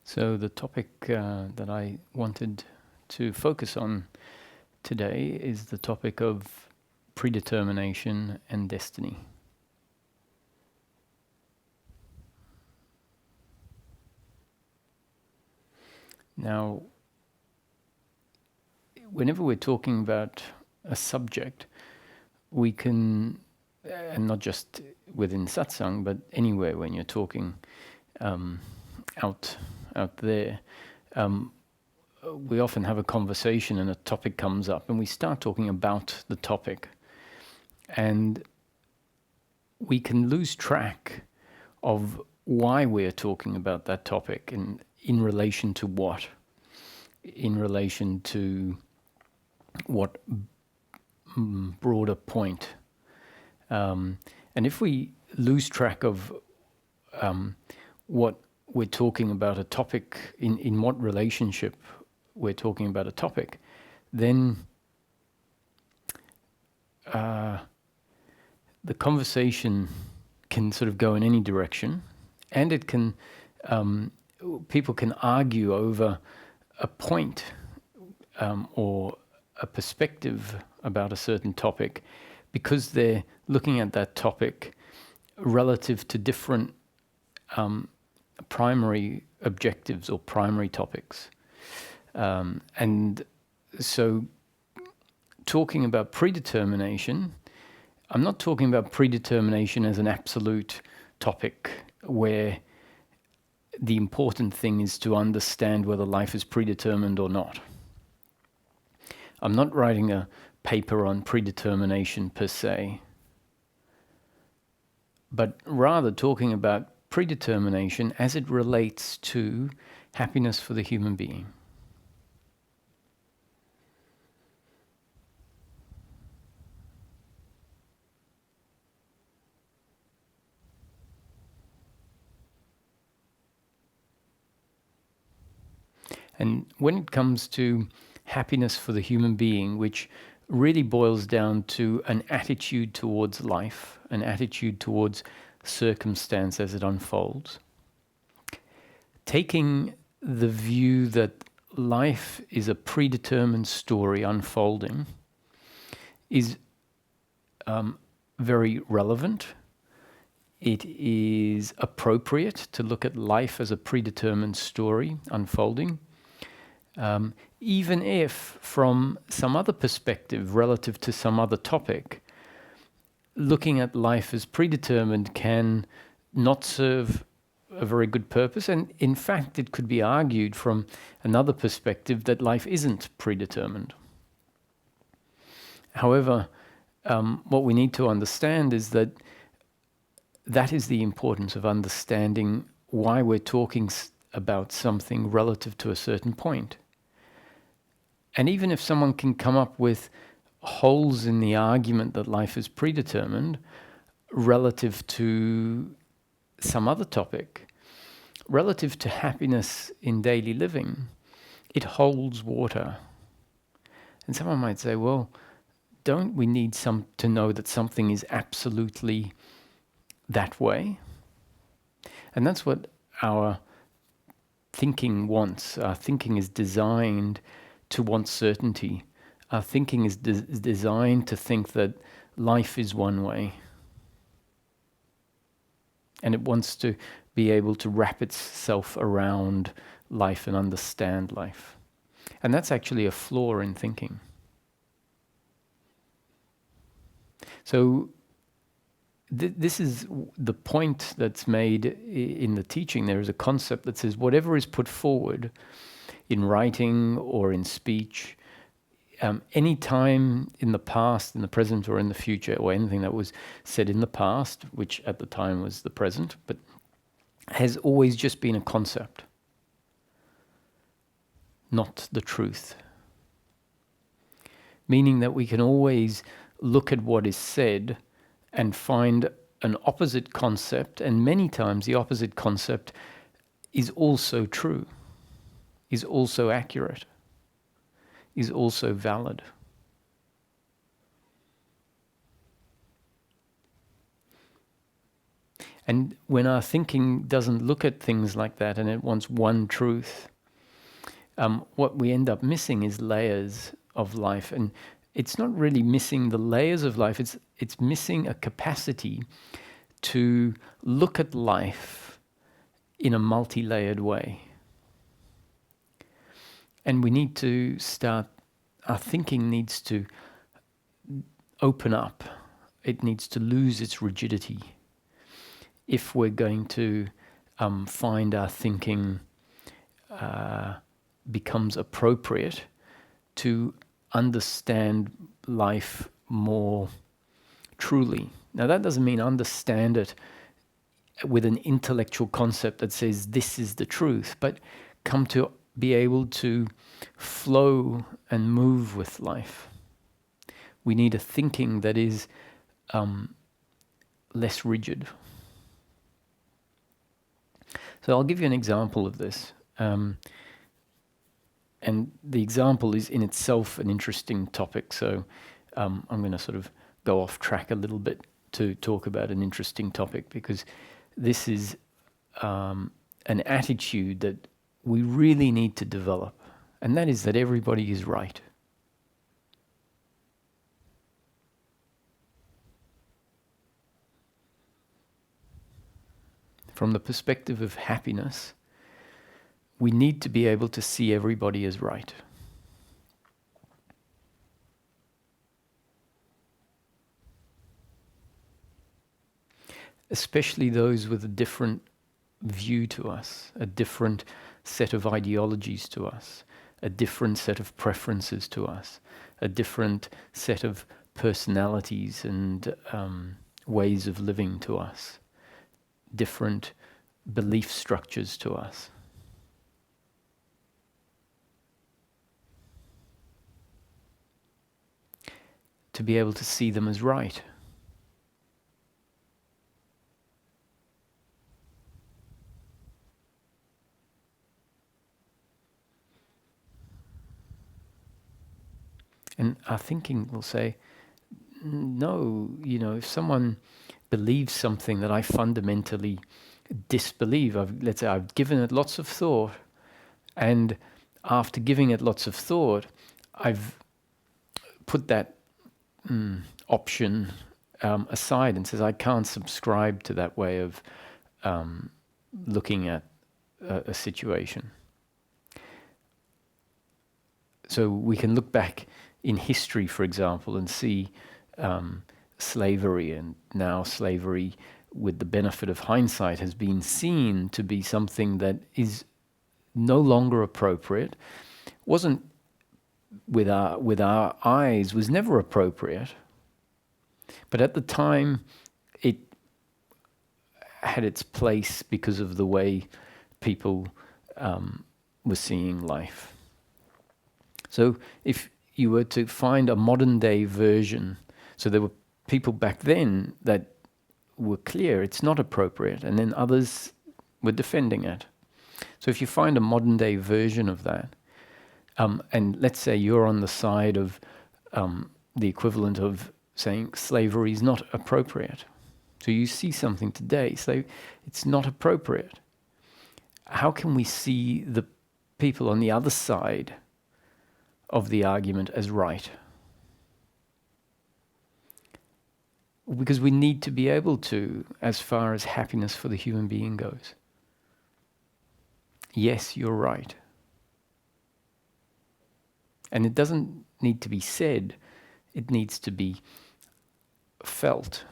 So the topic that I wanted to focus on today is the topic of predetermination and destiny. Now, whenever we're talking about a subject, we can, and not just within satsang, but anywhere when you're talking out there, we often have a conversation and a topic comes up and we start talking about the topic. And we can lose track of why we're talking about that topic and in relation to what? In relation to what broader point? And if we lose track of what we're talking about a topic, in what relationship we're talking about a topic, then the conversation can sort of go in any direction, and it can people can argue over a point or a perspective about a certain topic because they're looking at that topic relative to different primary objectives or primary topics. And so talking about predetermination, I'm not talking about predetermination as an absolute topic where the important thing is to understand whether life is predetermined or not. I'm not writing a paper on predetermination per se, but rather talking about predetermination as it relates to happiness for the human being. And when it comes to happiness for the human being, which really boils down to an attitude towards life, an attitude towards circumstance as it unfolds, taking the view that life is a predetermined story unfolding is very relevant. It is appropriate to look at life as a predetermined story unfolding. Even if from some other perspective relative to some other topic, looking at life as predetermined can not serve a very good purpose. And in fact, it could be argued from another perspective that life isn't predetermined. However, what we need to understand is that that is the importance of understanding why we're talking about something relative to a certain point. And even if someone can come up with holes in the argument that life is predetermined relative to some other topic, relative to happiness in daily living, it holds water. And someone might say, well, don't we need to know that something is absolutely that way? And that's what our thinking wants. Our thinking is designed to want certainty. Our thinking is designed to think that life is one way. And it wants to be able to wrap itself around life and understand life. And that's actually a flaw in thinking. So this is the point that's made in the teaching. There is a concept that says whatever is put forward in writing or in speech, any time in the past, in the present, or in the future, or anything that was said in the past, which at the time was the present, but has always just been a concept, not the truth. Meaning that we can always look at what is said and find an opposite concept, and many times the opposite concept is also true, is also accurate, is also valid. And when our thinking doesn't look at things like that and it wants one truth, what we end up missing is layers of life. And it's not really missing the layers of life, it's missing a capacity to look at life in a multi-layered way. And we need to start, our thinking needs to open up. It needs to lose its rigidity if we're going to find our thinking becomes appropriate to understand life more truly. Now that doesn't mean understand it with an intellectual concept that says this is the truth, but come to be able to flow and move with life. We need a thinking that is less rigid. So I'll give you an example of this. And the example is in itself an interesting topic, so I'm going to sort of go off track a little bit to talk about an interesting topic, because this is an attitude that we really need to develop, and that is that everybody is right. From the perspective of happiness, we need to be able to see everybody as right. Especially those with a different view to us, a different set of ideologies to us, a different set of preferences to us, a different set of personalities and ways of living to us, different belief structures to us. To be able to see them as right. And our thinking will say, no, if someone believes something that I fundamentally disbelieve, let's say I've given it lots of thought, and after giving it lots of thought, I've put that option aside and says I can't subscribe to that way of looking at a situation. So we can look back in history, for example, and see slavery, and now slavery, with the benefit of hindsight, has been seen to be something that is no longer appropriate, wasn't with our eyes, was never appropriate, but at the time it had its place because of the way people were seeing life. So if you were to find a modern day version, so there were people back then that were clear it's not appropriate, and then others were defending it. So if you find a modern day version of that, and let's say you're on the side of the equivalent of saying slavery is not appropriate. So you see something today, so it's not appropriate. How can we see the people on the other side of the argument as right? Because we need to be able to, as far as happiness for the human being goes. Yes, you're right. And it doesn't need to be said, it needs to be felt.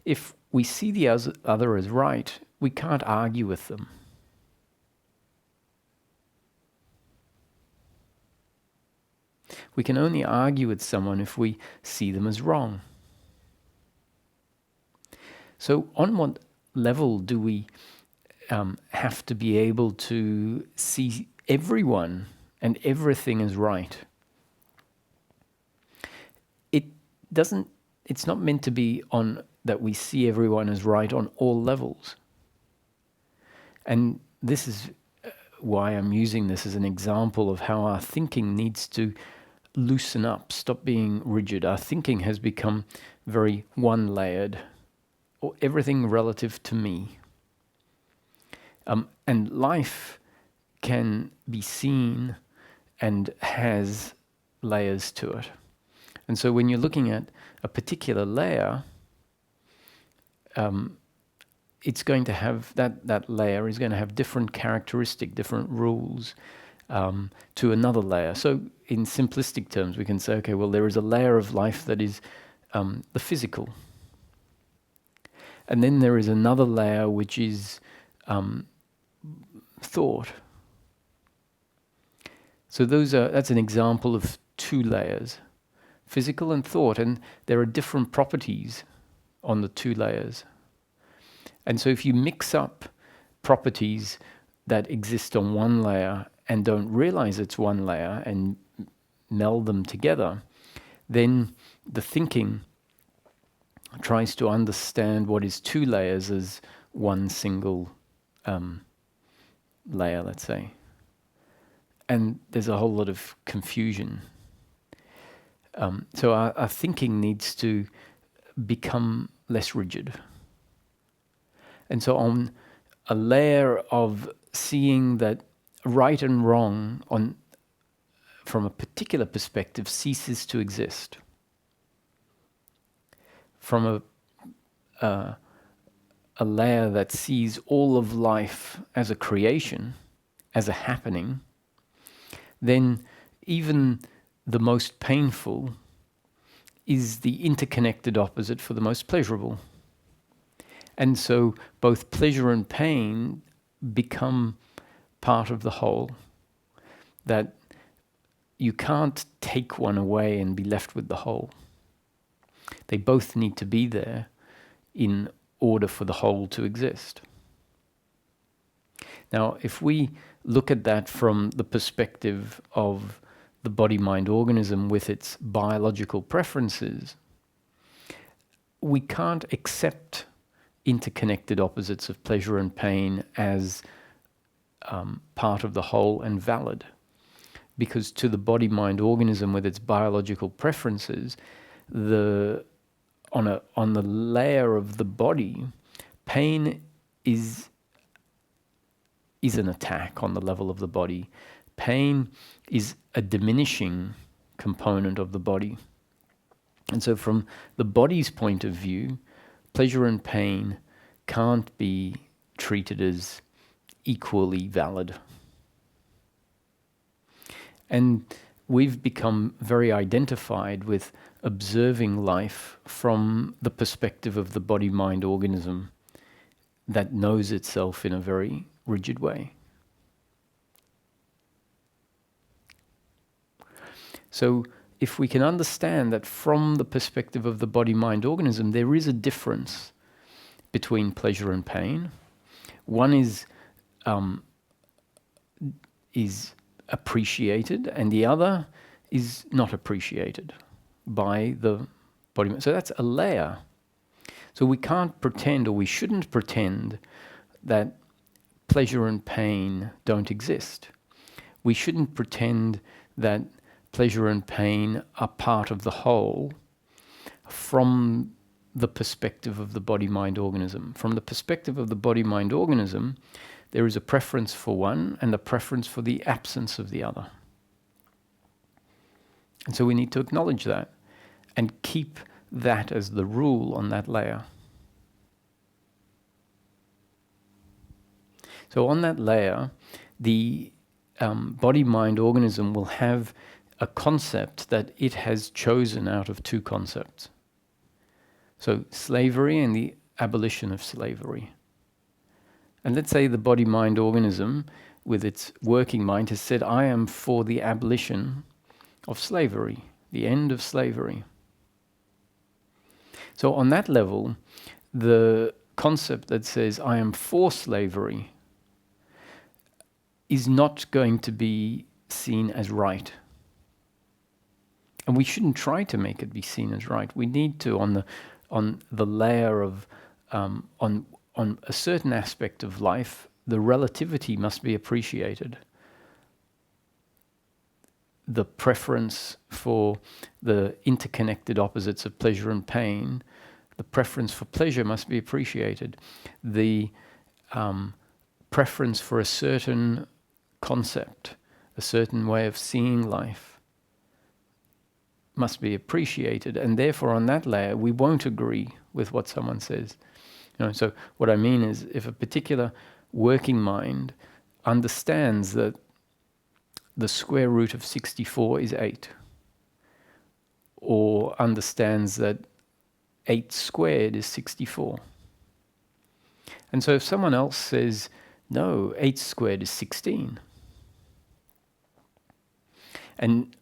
If we see the other as right, we can't argue with them. We can only argue with someone if we see them as wrong. So on what level do we have to be able to see everyone and everything as right? It's not meant to be on that we see everyone as right on all levels. And this is why I'm using this as an example of how our thinking needs to loosen up, stop being rigid. Our thinking has become very one-layered, or everything relative to me. And life can be seen and has layers to it. And so when you're looking at a particular layer, it's going to have, that layer is going to have different characteristic, different rules to another layer. So in simplistic terms, we can say, okay, well, there is a layer of life that is the physical. And then there is another layer which is thought. So that's an example of two layers, physical and thought, and there are different properties on the two layers. And so if you mix up properties that exist on one layer and don't realize it's one layer and meld them together, then the thinking tries to understand what is two layers as one single layer, let's say. And there's a whole lot of confusion. So our thinking needs to become less rigid. And so on a layer of seeing that right and wrong from a particular perspective ceases to exist. From a layer that sees all of life as a creation, as a happening, then even the most painful is the interconnected opposite for the most pleasurable. And so both pleasure and pain become part of the whole, that you can't take one away and be left with the whole. They both need to be there in order for the whole to exist. Now, if we look at that from the perspective of the body-mind organism with its biological preferences, we can't accept interconnected opposites of pleasure and pain as part of the whole and valid. Because to the body-mind organism with its biological preferences, on the layer of the body, pain is an attack on the level of the body. Pain is a diminishing component of the body. And so from the body's point of view, pleasure and pain can't be treated as equally valid. And we've become very identified with observing life from the perspective of the body-mind organism that knows itself in a very rigid way. So if we can understand that from the perspective of the body-mind organism, there is a difference between pleasure and pain. One is appreciated, and the other is not appreciated by the body. So that's a layer. So we can't pretend, or we shouldn't pretend, that pleasure and pain don't exist. We shouldn't pretend that pleasure and pain are part of the whole from the perspective of the body-mind organism. From the perspective of the body-mind organism, there is a preference for one and a preference for the absence of the other. And so we need to acknowledge that and keep that as the rule on that layer. So on that layer, the body-mind organism will have a concept that it has chosen out of two concepts. So slavery and the abolition of slavery. And let's say the body-mind organism, with its working mind, has said, I am for the abolition of slavery, the end of slavery. So on that level, the concept that says, I am for slavery, is not going to be seen as right. And we shouldn't try to make it be seen as right. We need to, on the layer of, on a certain aspect of life, the relativity must be appreciated. The preference for the interconnected opposites of pleasure and pain The preference for pleasure must be appreciated. The preference for a certain concept, a certain way of seeing life must be appreciated. And therefore, on that layer, we won't agree with what someone says. So what I mean is, if a particular working mind understands that the square root of 64 is 8, or understands that 8 squared is 64. And so if someone else says, no, 8 squared is 16, and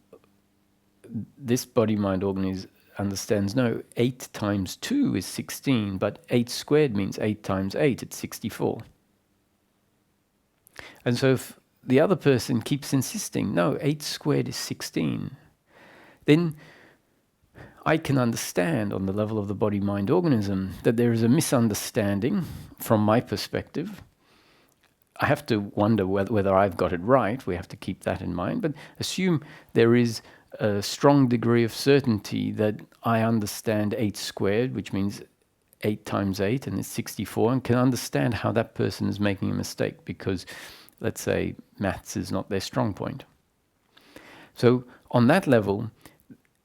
this body-mind organism understands, no, 8 times 2 is 16, but 8 squared means 8 times 8, it's 64. And so if the other person keeps insisting, no, 8 squared is 16, then I can understand on the level of the body-mind organism that there is a misunderstanding from my perspective. I have to wonder whether I've got it right. We have to keep that in mind. But assume there is a strong degree of certainty that I understand 8 squared, which means 8 times 8, and it's 64, and can understand how that person is making a mistake because, let's say, maths is not their strong point. So on that level,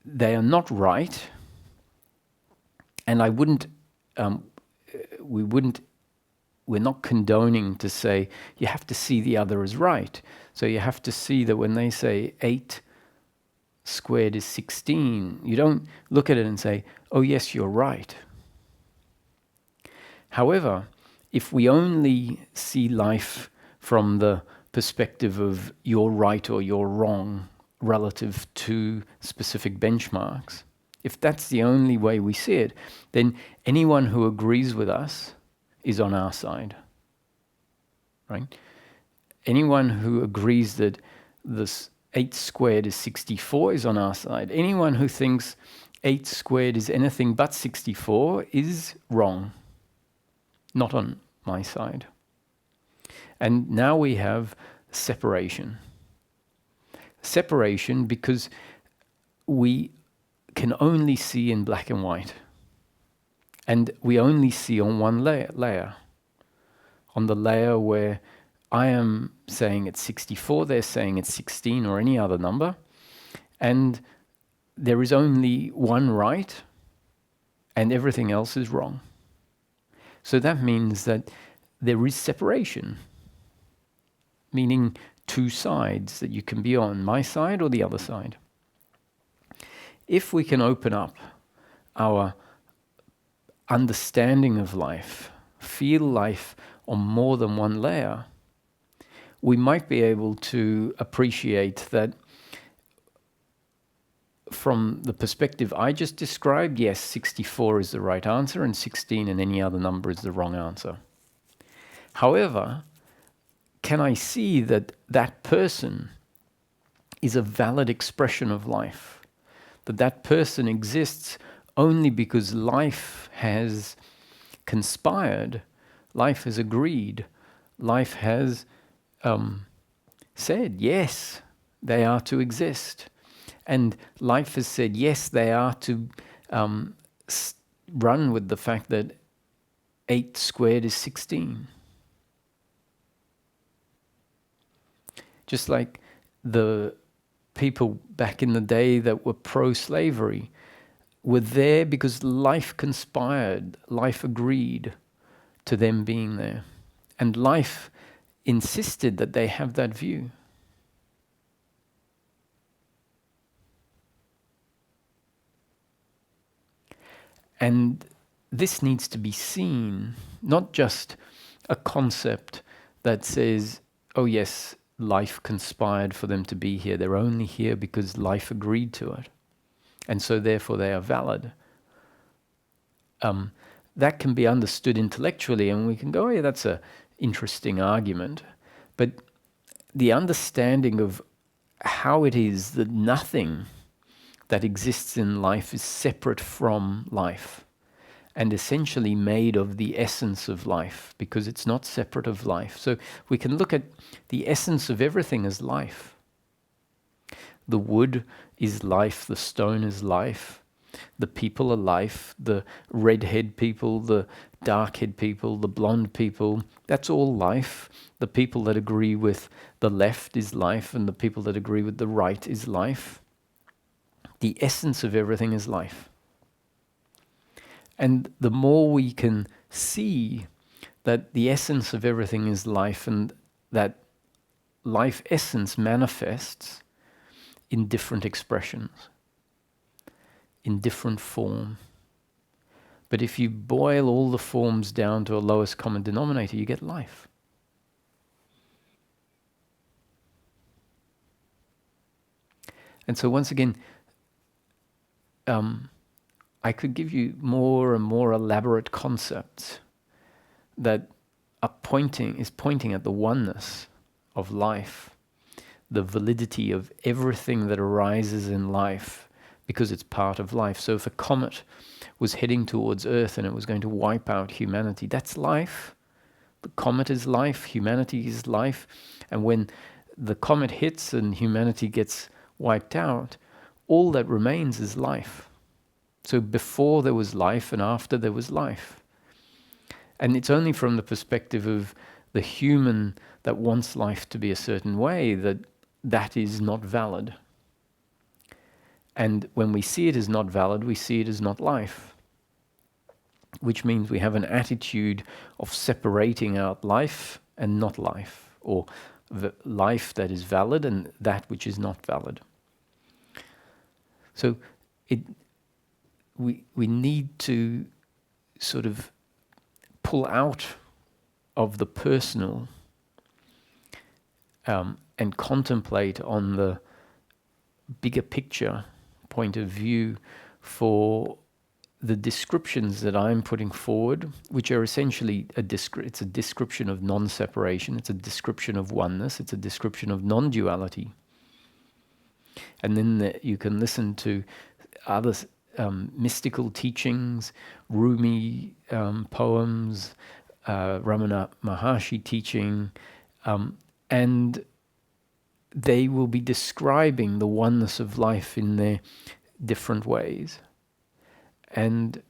they are not right, and we're not condoning to say you have to see the other as right. So you have to see that when they say 8 squared is 16, you don't look at it and say, oh yes, you're right. However, if we only see life from the perspective of you're right or you're wrong relative to specific benchmarks, if that's the only way we see it, then anyone who agrees with us is on our side, right? Anyone who agrees that this 8 squared is 64 is on our side. Anyone who thinks 8 squared is anything but 64 is wrong, not on my side. And now we have separation. Separation because we can only see in black and white. And we only see on one layer. On the layer where I am saying it's 64, they're saying it's 16 or any other number. And there is only one right and everything else is wrong. So that means that there is separation, meaning two sides that you can be on, my side or the other side. If we can open up our understanding of life, feel life on more than one layer, we might be able to appreciate that from the perspective I just described, yes, 64 is the right answer and 16 and any other number is the wrong answer. However, can I see that that person is a valid expression of life? That that person exists only because life has conspired, life has agreed, life has said, yes, they are to exist. And life has said, yes, they are to run with the fact that 8 squared is 16. Just like the people back in the day that were pro-slavery were there because life conspired, life agreed to them being there. And life insisted that they have that view. And this needs to be seen, not just a concept that says, oh yes, life conspired for them to be here. They're only here because life agreed to it. And so therefore they are valid. That can be understood intellectually and we can go, oh yeah, that's an interesting argument. But the understanding of how it is that nothing that exists in life is separate from life and essentially made of the essence of life because it's not separate of life. So we can look at the essence of everything as life. The wood is life, the stone is life, The people are life. The red-head people, the dark-head people, the blonde people, that's all life. The people that agree with the left is life, and the people that agree with the right is life. The essence of everything is life. And the more we can see that the essence of everything is life, and that life essence manifests in different expressions, in different form. But if you boil all the forms down to a lowest common denominator, you get life. And so once again, I could give you more and more elaborate concepts that are pointing at the oneness of life, the validity of everything that arises in life, because it's part of life. So if a comet was heading towards Earth and it was going to wipe out humanity, that's life. The comet is life, humanity is life. And when the comet hits and humanity gets wiped out, all that remains is life. So before there was life and after there was life. And it's only from the perspective of the human that wants life to be a certain way that is not valid. And when we see it as not valid, we see it as not life, which means we have an attitude of separating out life and not life, or the life that is valid and that which is not valid. So we need to sort of pull out of the personal and contemplate on the bigger picture point of view for the descriptions that I'm putting forward, which are essentially it's a description of non-separation, it's a description of oneness, it's a description of non-duality. And then you can listen to other mystical teachings, Rumi poems, Ramana Maharshi teaching, and they will be describing the oneness of life in their different ways. And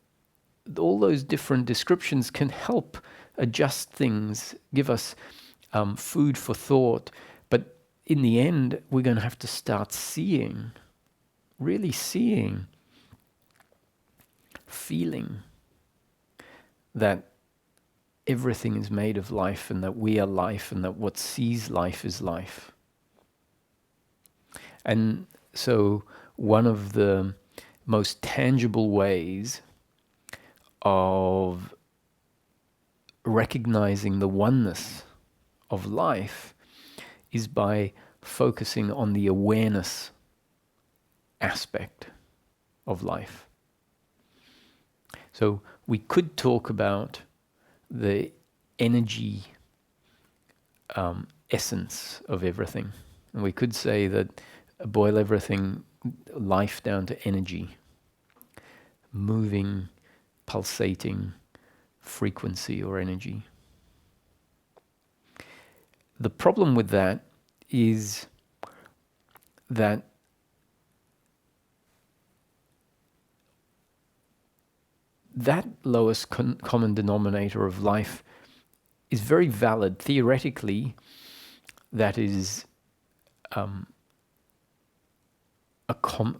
all those different descriptions can help adjust things, give us food for thought. But in the end, we're going to have to start seeing, really seeing, feeling that everything is made of life and that we are life and that what sees life is life. And so one of the most tangible ways of recognizing the oneness of life is by focusing on the awareness aspect of life. So we could talk about the energy essence of everything. And we could say that boil everything, life down to energy, moving, pulsating frequency or energy. The problem with that is that that lowest common denominator of life is very valid. Theoretically, that is a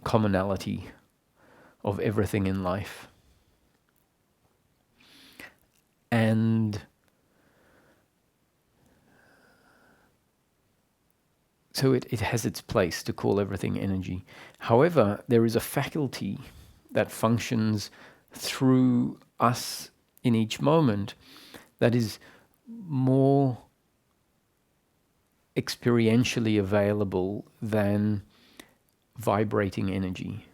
commonality of everything in life. And so it has its place to call everything energy. However, there is a faculty that functions through us in each moment that is more experientially available than vibrating energy.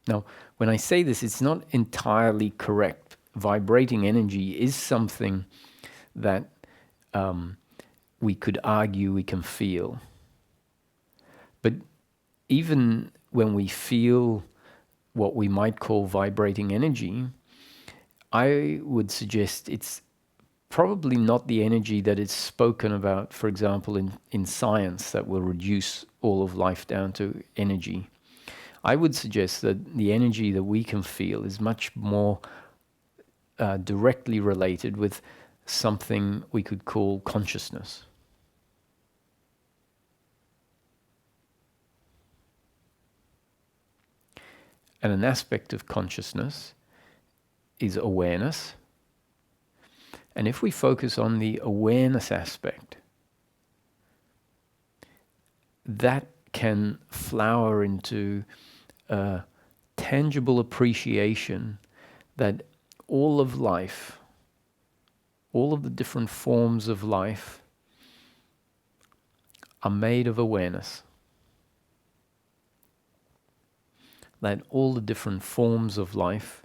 Now, when I say this, it's not entirely correct. Vibrating energy is something that we could argue we can feel. But even when we feel what we might call vibrating energy, I would suggest it's probably not the energy that is spoken about, for example, in science, that will reduce all of life down to energy. I would suggest that the energy that we can feel is much more directly related with something we could call consciousness. And an aspect of consciousness is awareness. And if we focus on the awareness aspect, that can flower into a tangible appreciation that all of life, all of the different forms of life, are made of awareness. That all the different forms of life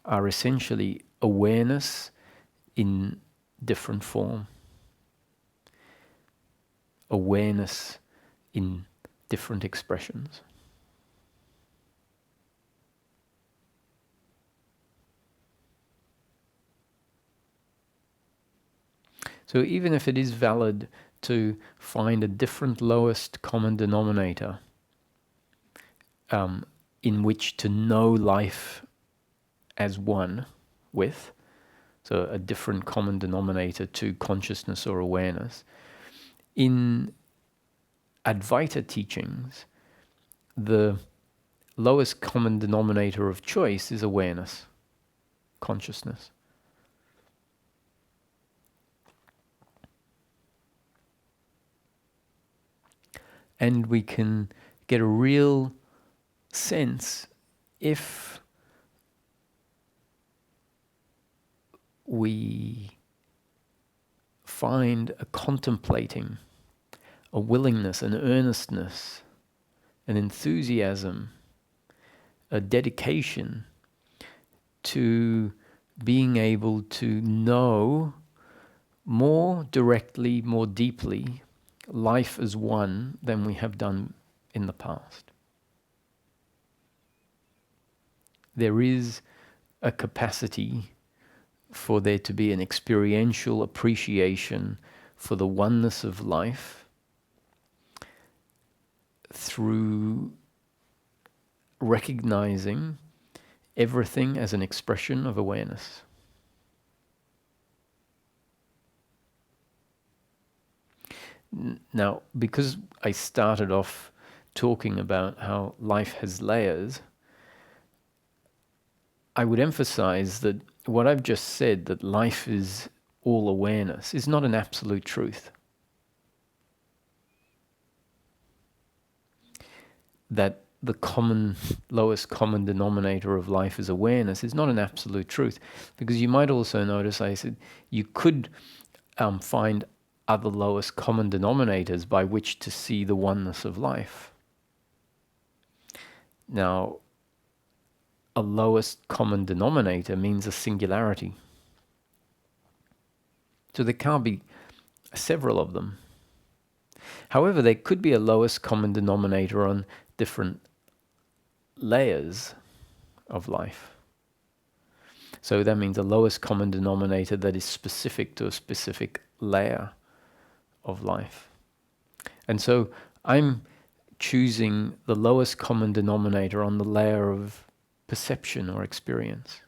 are essentially awareness in different form. Awareness in different expressions. So even if it is valid to find a different lowest common denominator in which to know life as one with, so a different common denominator to consciousness or awareness, in Advaita teachings, the lowest common denominator of choice is awareness, consciousness. And we can get a real sense if we find a contemplating, a willingness, an earnestness, an enthusiasm, a dedication to being able to know more directly, more deeply, life as one than we have done in the past. There is a capacity for there to be an experiential appreciation for the oneness of life through recognizing everything as an expression of awareness. Now, because I started off talking about how life has layers, I would emphasize that what I've just said, that life is all awareness, is not an absolute truth. That the lowest common denominator of life is awareness is not an absolute truth. Because you might also notice I said you could find other lowest common denominators by which to see the oneness of life. Now, a lowest common denominator means a singularity. So there can't be several of them. However, there could be a lowest common denominator on different layers of life. So that means a lowest common denominator that is specific to a specific layer of life. And so I'm choosing the lowest common denominator on the layer of perception or experience.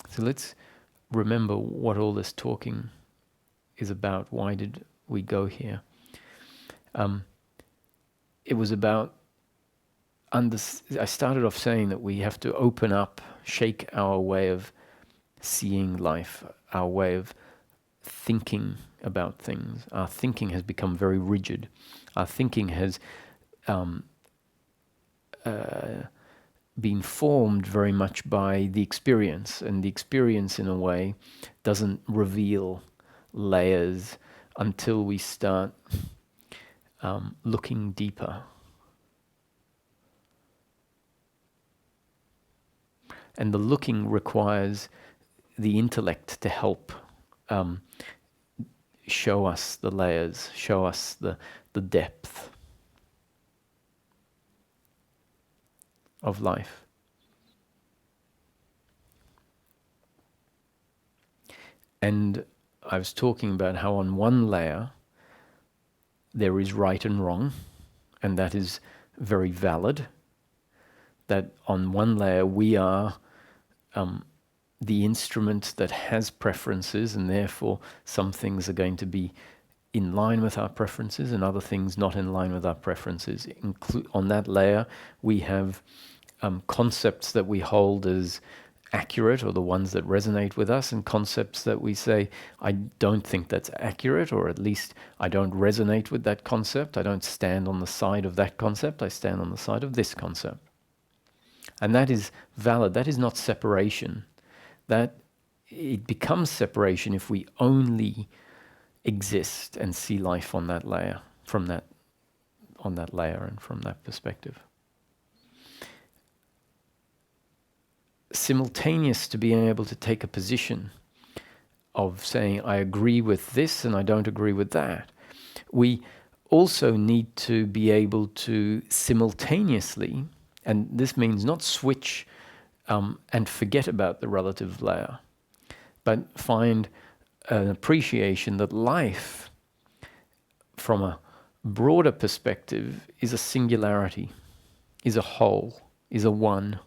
So let's remember what all this talking is about. Why did we go here? It was about, I started off saying that we have to open up, shake our way of seeing life, our way of thinking about things. Our thinking has become very rigid. Our thinking has been formed very much by the experience, and the experience in a way doesn't reveal layers until we start looking deeper. And the looking requires the intellect to help show us the layers, show us the depth of life. And I was talking about how on one layer there is right and wrong, and that is very valid. That on one layer we are the instrument that has preferences, and therefore some things are going to be in line with our preferences and other things not in line with our preferences. On that layer we have concepts that we hold as accurate, or the ones that resonate with us, and concepts that we say, I don't think that's accurate, or at least I don't resonate with that concept. I don't stand on the side of that concept. I stand on the side of this concept. And that is valid. That is not separation. That it becomes separation if we only exist and see life on that layer, on that layer and from that perspective. Simultaneous to being able to take a position of saying, I agree with this and I don't agree with that, we also need to be able to simultaneously, and this means not switch and forget about the relative layer, but find an appreciation that life, from a broader perspective, is a singularity, is a whole, is a one,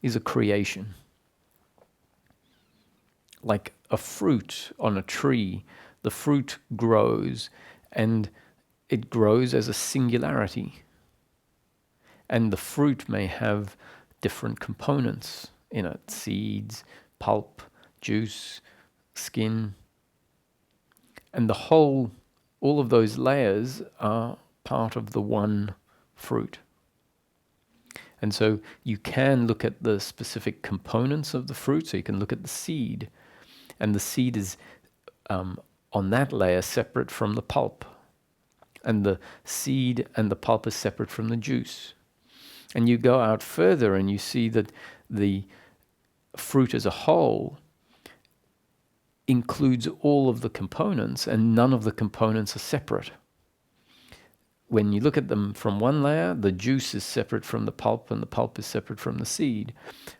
is a creation. Like a fruit on a tree, the fruit grows, and it grows as a singularity. And the fruit may have different components in it: seeds, pulp, juice, skin. And the whole, all of those layers are part of the one fruit. And so you can look at the specific components of the fruit. So you can look at the seed, and the seed is on that layer separate from the pulp, and the seed and the pulp is separate from the juice. And you go out further and you see that the fruit as a whole includes all of the components, and none of the components are separate. When you look at them from one layer, the juice is separate from the pulp, and the pulp is separate from the seed.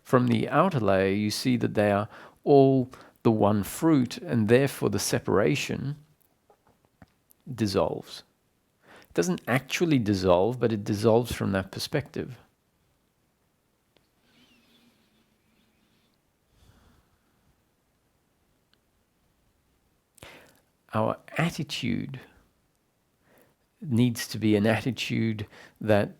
From the outer layer, you see that they are all the one fruit, and therefore the separation dissolves. It doesn't actually dissolve, but it dissolves from that perspective. Our attitude needs to be an attitude that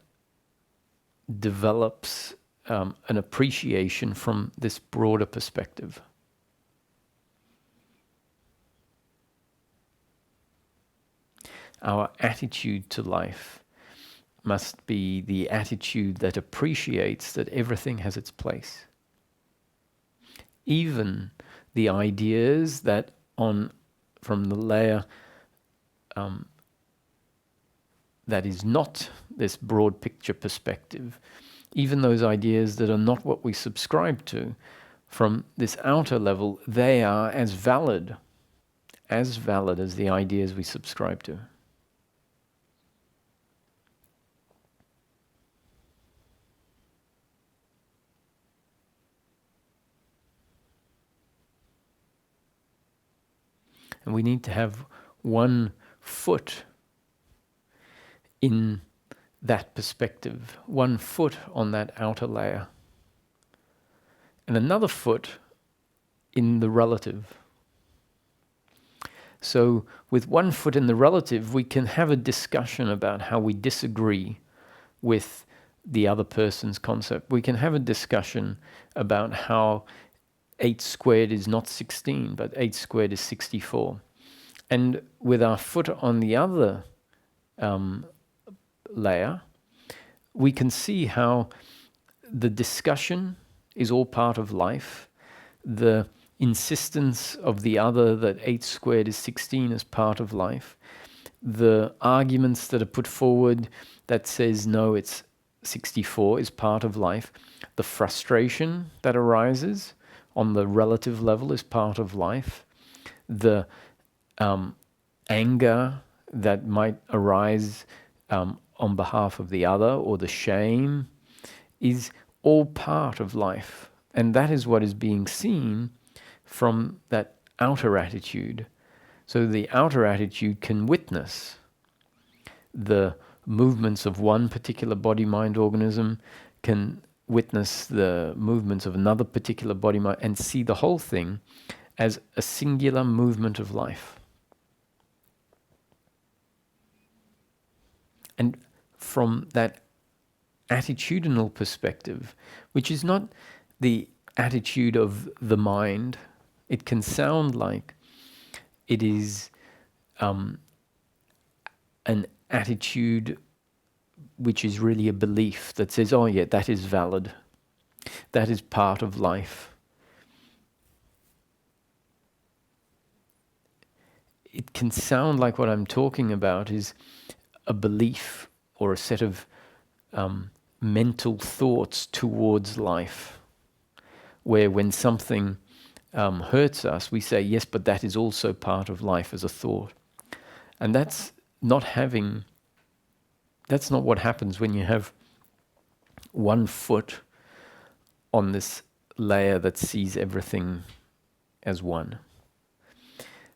develops an appreciation from this broader perspective. Our attitude to life must be the attitude that appreciates that everything has its place. Even the ideas that from the layer that is not this broad picture perspective, even those ideas that are not what we subscribe to, from this outer level, they are as valid as the ideas we subscribe to. And we need to have one foot in that perspective, one foot on that outer layer, and another foot in the relative. So with one foot in the relative, we can have a discussion about how we disagree with the other person's concept. We can have a discussion about how 8 squared is not 16, but 8 squared is 64. And with our foot on the other layer, we can see how the discussion is all part of life. The insistence of the other that 8 squared is 16 is part of life. The arguments that are put forward that says, no, it's 64 is part of life. The frustration that arises on the relative level is part of life. The anger that might arise on behalf of the other, or the shame, is all part of life. And that is what is being seen from that outer attitude. So the outer attitude can witness the movements of one particular body-mind organism, can witness the movements of another particular body-mind, and see the whole thing as a singular movement of life. And from that attitudinal perspective, which is not the attitude of the mind, it can sound like it is an attitude which is really a belief that says, oh yeah, that is valid, that is part of life. It can sound like what I'm talking about is a belief or a set of mental thoughts towards life, where when something hurts us, we say, yes, but that is also part of life as a thought. And that's not what happens when you have one foot on this layer that sees everything as one.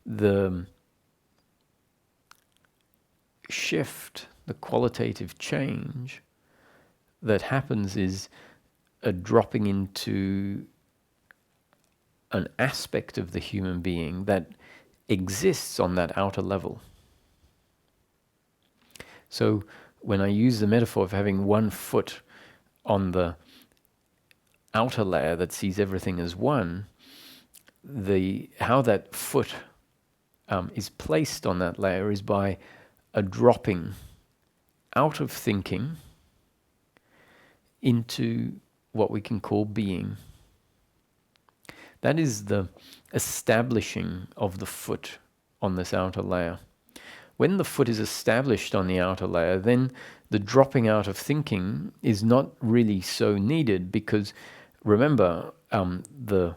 The shift, the qualitative change that happens is a dropping into an aspect of the human being that exists on that outer level. So when I use the metaphor of having one foot on the outer layer that sees everything as one, how that foot is placed on that layer is by a dropping out of thinking into what we can call being. That is the establishing of the foot on this outer layer. When the foot is established on the outer layer, then the dropping out of thinking is not really so needed, because remember, the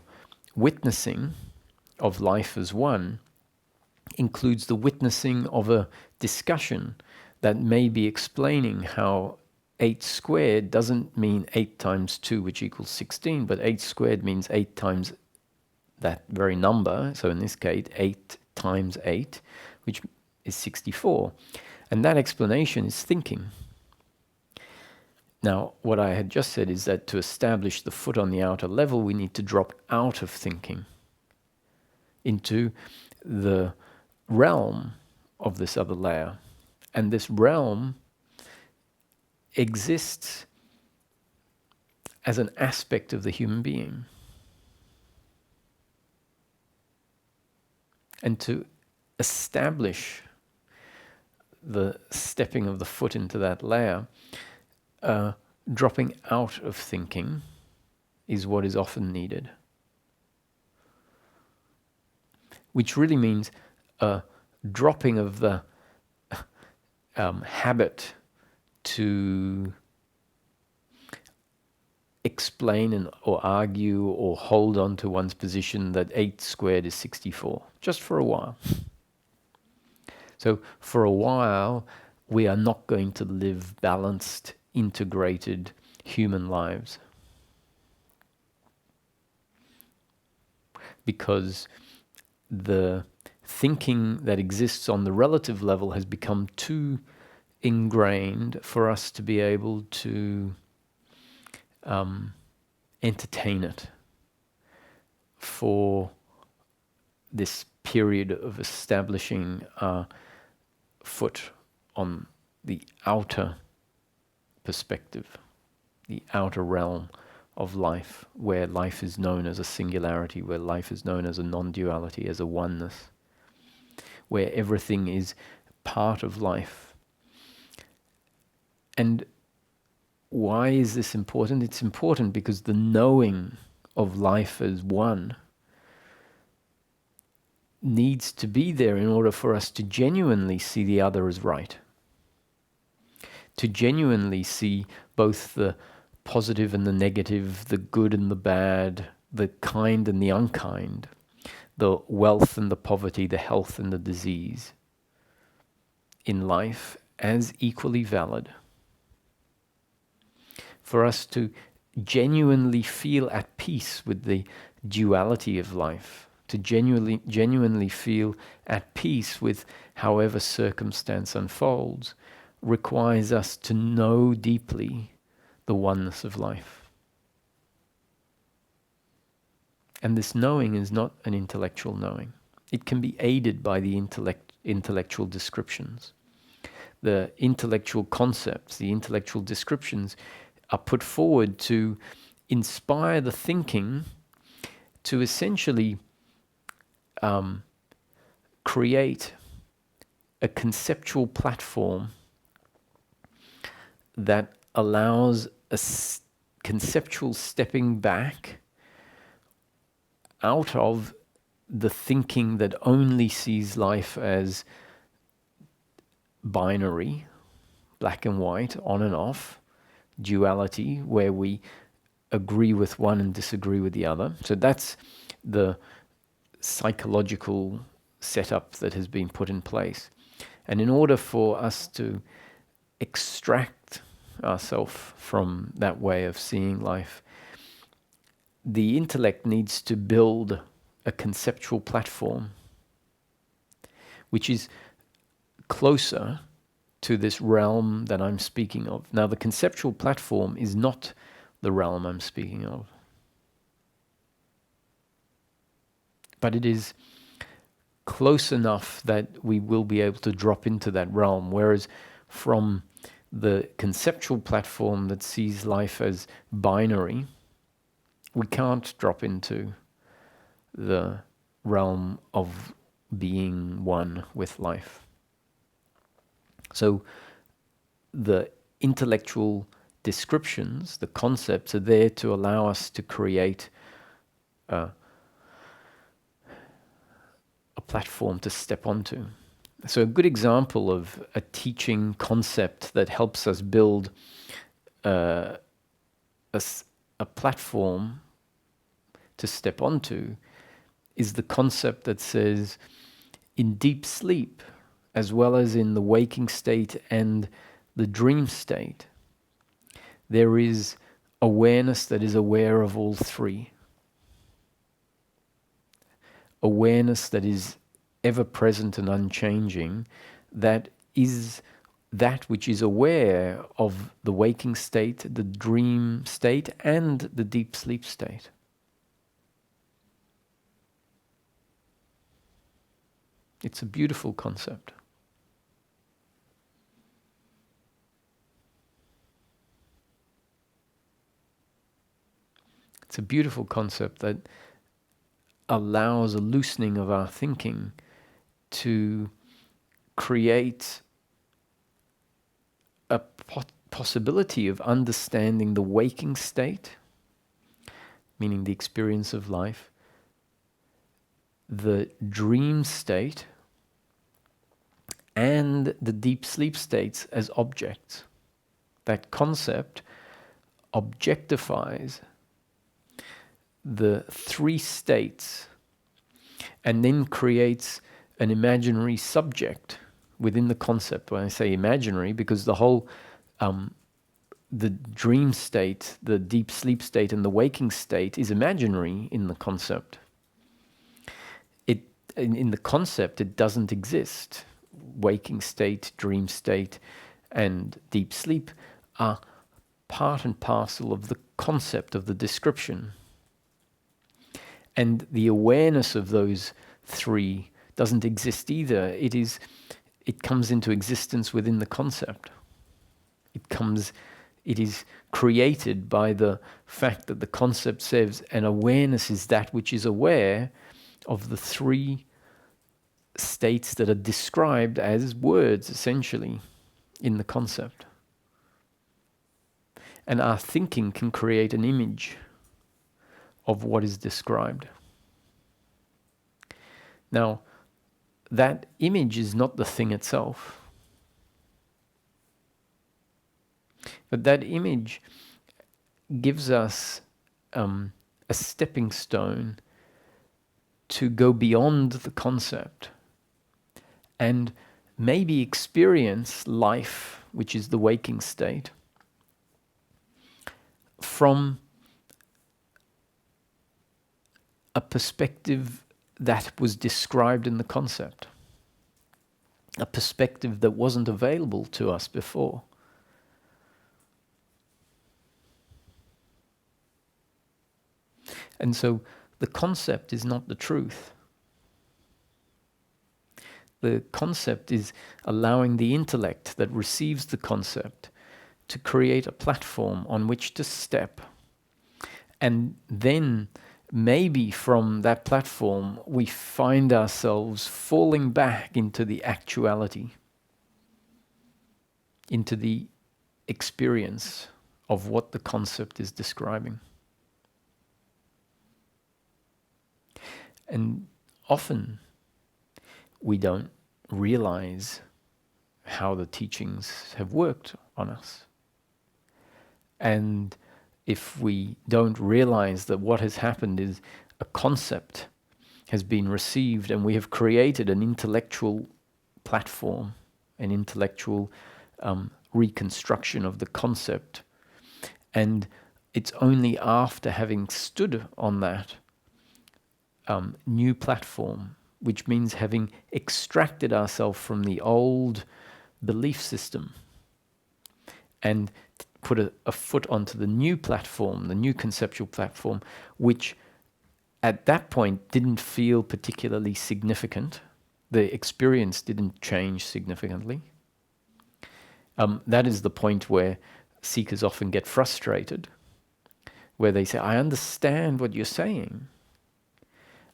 witnessing of life as one includes the witnessing of a discussion that may be explaining how 8 squared doesn't mean 8 times 2, which equals 16, but 8 squared means 8 times that very number. So in this case, 8 times 8, which is 64. And that explanation is thinking. Now, what I had just said is that to establish the foot on the outer level, we need to drop out of thinking into the realm of this other layer. And this realm exists as an aspect of the human being. And to establish the stepping of the foot into that layer, dropping out of thinking is what is often needed. Which really means a dropping of the habit to explain or argue or hold on to one's position that 8 squared is 64, just for a while. So for a while, we are not going to live balanced, integrated human lives. Because the thinking that exists on the relative level has become too ingrained for us to be able to entertain it for this period of establishing our foot on the outer perspective, the outer realm of life, where life is known as a singularity, where life is known as a non-duality, as a oneness, where everything is part of life. And why is this important? It's important because the knowing of life as one needs to be there in order for us to genuinely see the other as right. to genuinely see both the positive and the negative, the good and the bad, the kind and the unkind, the wealth and the poverty, the health and the disease in life as equally valid. For us to genuinely feel at peace with the duality of life, to genuinely feel at peace with however circumstance unfolds, requires us to know deeply the oneness of life. And this knowing is not an intellectual knowing. It can be aided by the intellectual descriptions. The intellectual concepts, the intellectual descriptions are put forward to inspire the thinking to essentially create a conceptual platform that allows a conceptual stepping back out of the thinking that only sees life as binary, black and white, on and off, duality, where we agree with one and disagree with the other. So that's the psychological setup that has been put in place. And in order for us to extract ourselves from that way of seeing life, the intellect needs to build a conceptual platform which is closer to this realm that I'm speaking of. Now, the conceptual platform is not the realm I'm speaking of, but it is close enough that we will be able to drop into that realm, whereas from the conceptual platform that sees life as binary, we can't drop into the realm of being one with life. So the intellectual descriptions, the concepts, are there to allow us to create a platform to step onto. So a good example of a teaching concept that helps us build a platform to step onto is the concept that says, in deep sleep, as well as in the waking state and the dream state, there is awareness that is aware of all three. Awareness that is ever present and unchanging, that is that which is aware of the waking state, the dream state, and the deep sleep state. It's a beautiful concept. It's a beautiful concept that allows a loosening of our thinking to create a possibility of understanding the waking state, meaning the experience of life, the dream state, and the deep sleep states as objects. That concept objectifies the three states and then creates an imaginary subject within the concept. When I say imaginary, because the whole the dream state, the deep sleep state, and the waking state is imaginary in the concept. In the concept, it doesn't exist. Waking state, dream state, and deep sleep are part and parcel of the concept of the description. And the awareness of those three doesn't exist either. It comes into existence within the concept. It is created by the fact that the concept says an awareness is that which is aware of the three states that are described as words, essentially, in the concept. And our thinking can create an image of what is described. Now, that image is not the thing itself. But that image gives us a stepping stone to go beyond the concept and maybe experience life, which is the waking state, from a perspective that was described in the concept, a perspective that wasn't available to us before. And so the concept is not the truth. The concept is allowing the intellect that receives the concept to create a platform on which to step. And then maybe from that platform we find ourselves falling back into the actuality, into the experience of what the concept is describing. And often we don't realize how the teachings have worked on us. And if we don't realize that what has happened is a concept has been received and we have created an intellectual platform, an intellectual reconstruction of the concept, and it's only after having stood on that new platform, which means having extracted ourselves from the old belief system and put a foot onto the new platform, the new conceptual platform, which at that point didn't feel particularly significant. The experience didn't change significantly. That is the point where seekers often get frustrated, where they say, I understand what you're saying.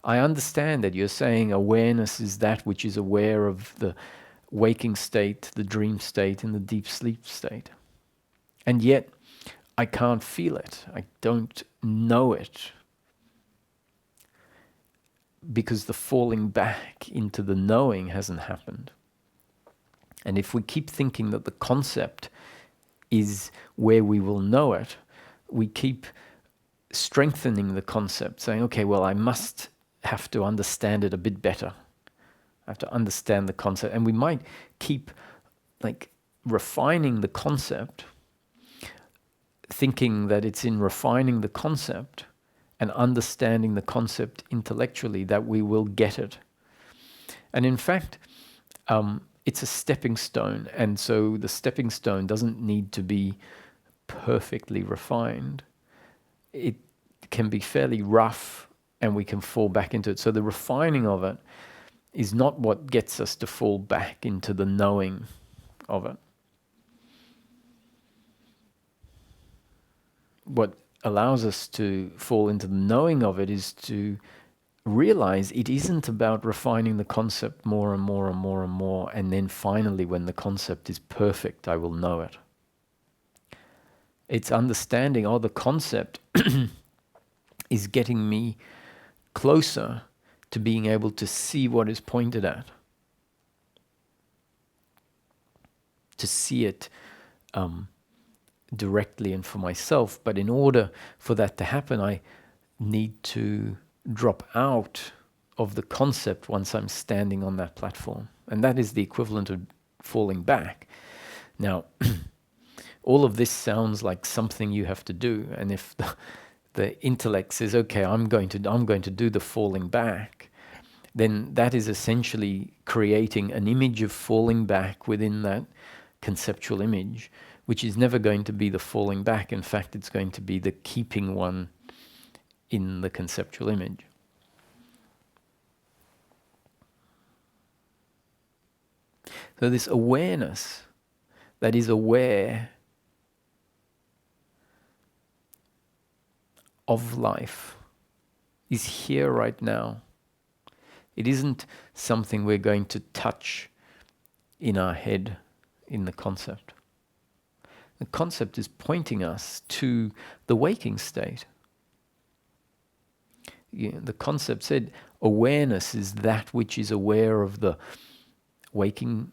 I understand that you're saying awareness is that which is aware of the waking state, the dream state, and the deep sleep state. And yet, I can't feel it. I don't know it. Because the falling back into the knowing hasn't happened. And if we keep thinking that the concept is where we will know it, we keep strengthening the concept, saying, okay, well, I must have to understand it a bit better. I have to understand the concept. And we might keep refining the concept, thinking that it's in refining the concept and understanding the concept intellectually that we will get it. And in fact, it's a stepping stone. And so the stepping stone doesn't need to be perfectly refined. It can be fairly rough and we can fall back into it. So the refining of it is not what gets us to fall back into the knowing of it. What allows us to fall into the knowing of it is to realize it isn't about refining the concept more and more and more and more, and then finally when the concept is perfect, I will know it. It's understanding, the concept is getting me closer to being able to see what is pointed at, to see it directly and for myself. But in order for that to happen, I need to drop out of the concept once I'm standing on that platform. And that is the equivalent of falling back. Now, all of this sounds like something you have to do. And if the intellect says, okay, I'm going to do the falling back, then that is essentially creating an image of falling back within that conceptual image, which is never going to be the falling back. In fact, it's going to be the keeping one in the conceptual image. So this awareness that is aware of life is here right now. It isn't something we're going to touch in our head in the concept. The concept is pointing us to the waking state. The concept said awareness is that which is aware of the waking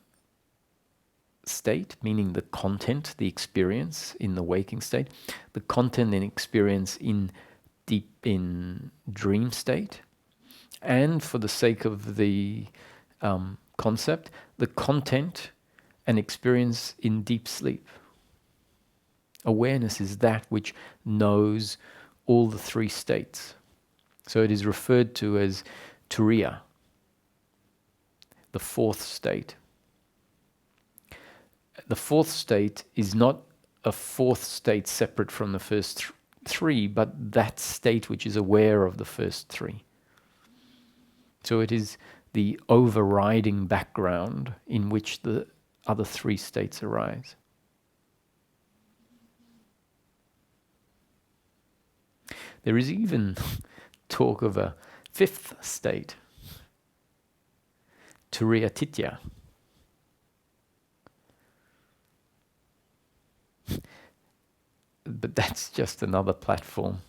state, meaning the content, the experience in the waking state, the content and experience in dream state, and for the sake of the concept, the content and experience in deep sleep. Awareness is that which knows all the three states. So it is referred to as Turia, the fourth state. The fourth state is not a fourth state separate from the first three, but that state which is aware of the first three. So it is the overriding background in which the other three states arise. There is even talk of a fifth state, Turia Titya. But that's just another platform,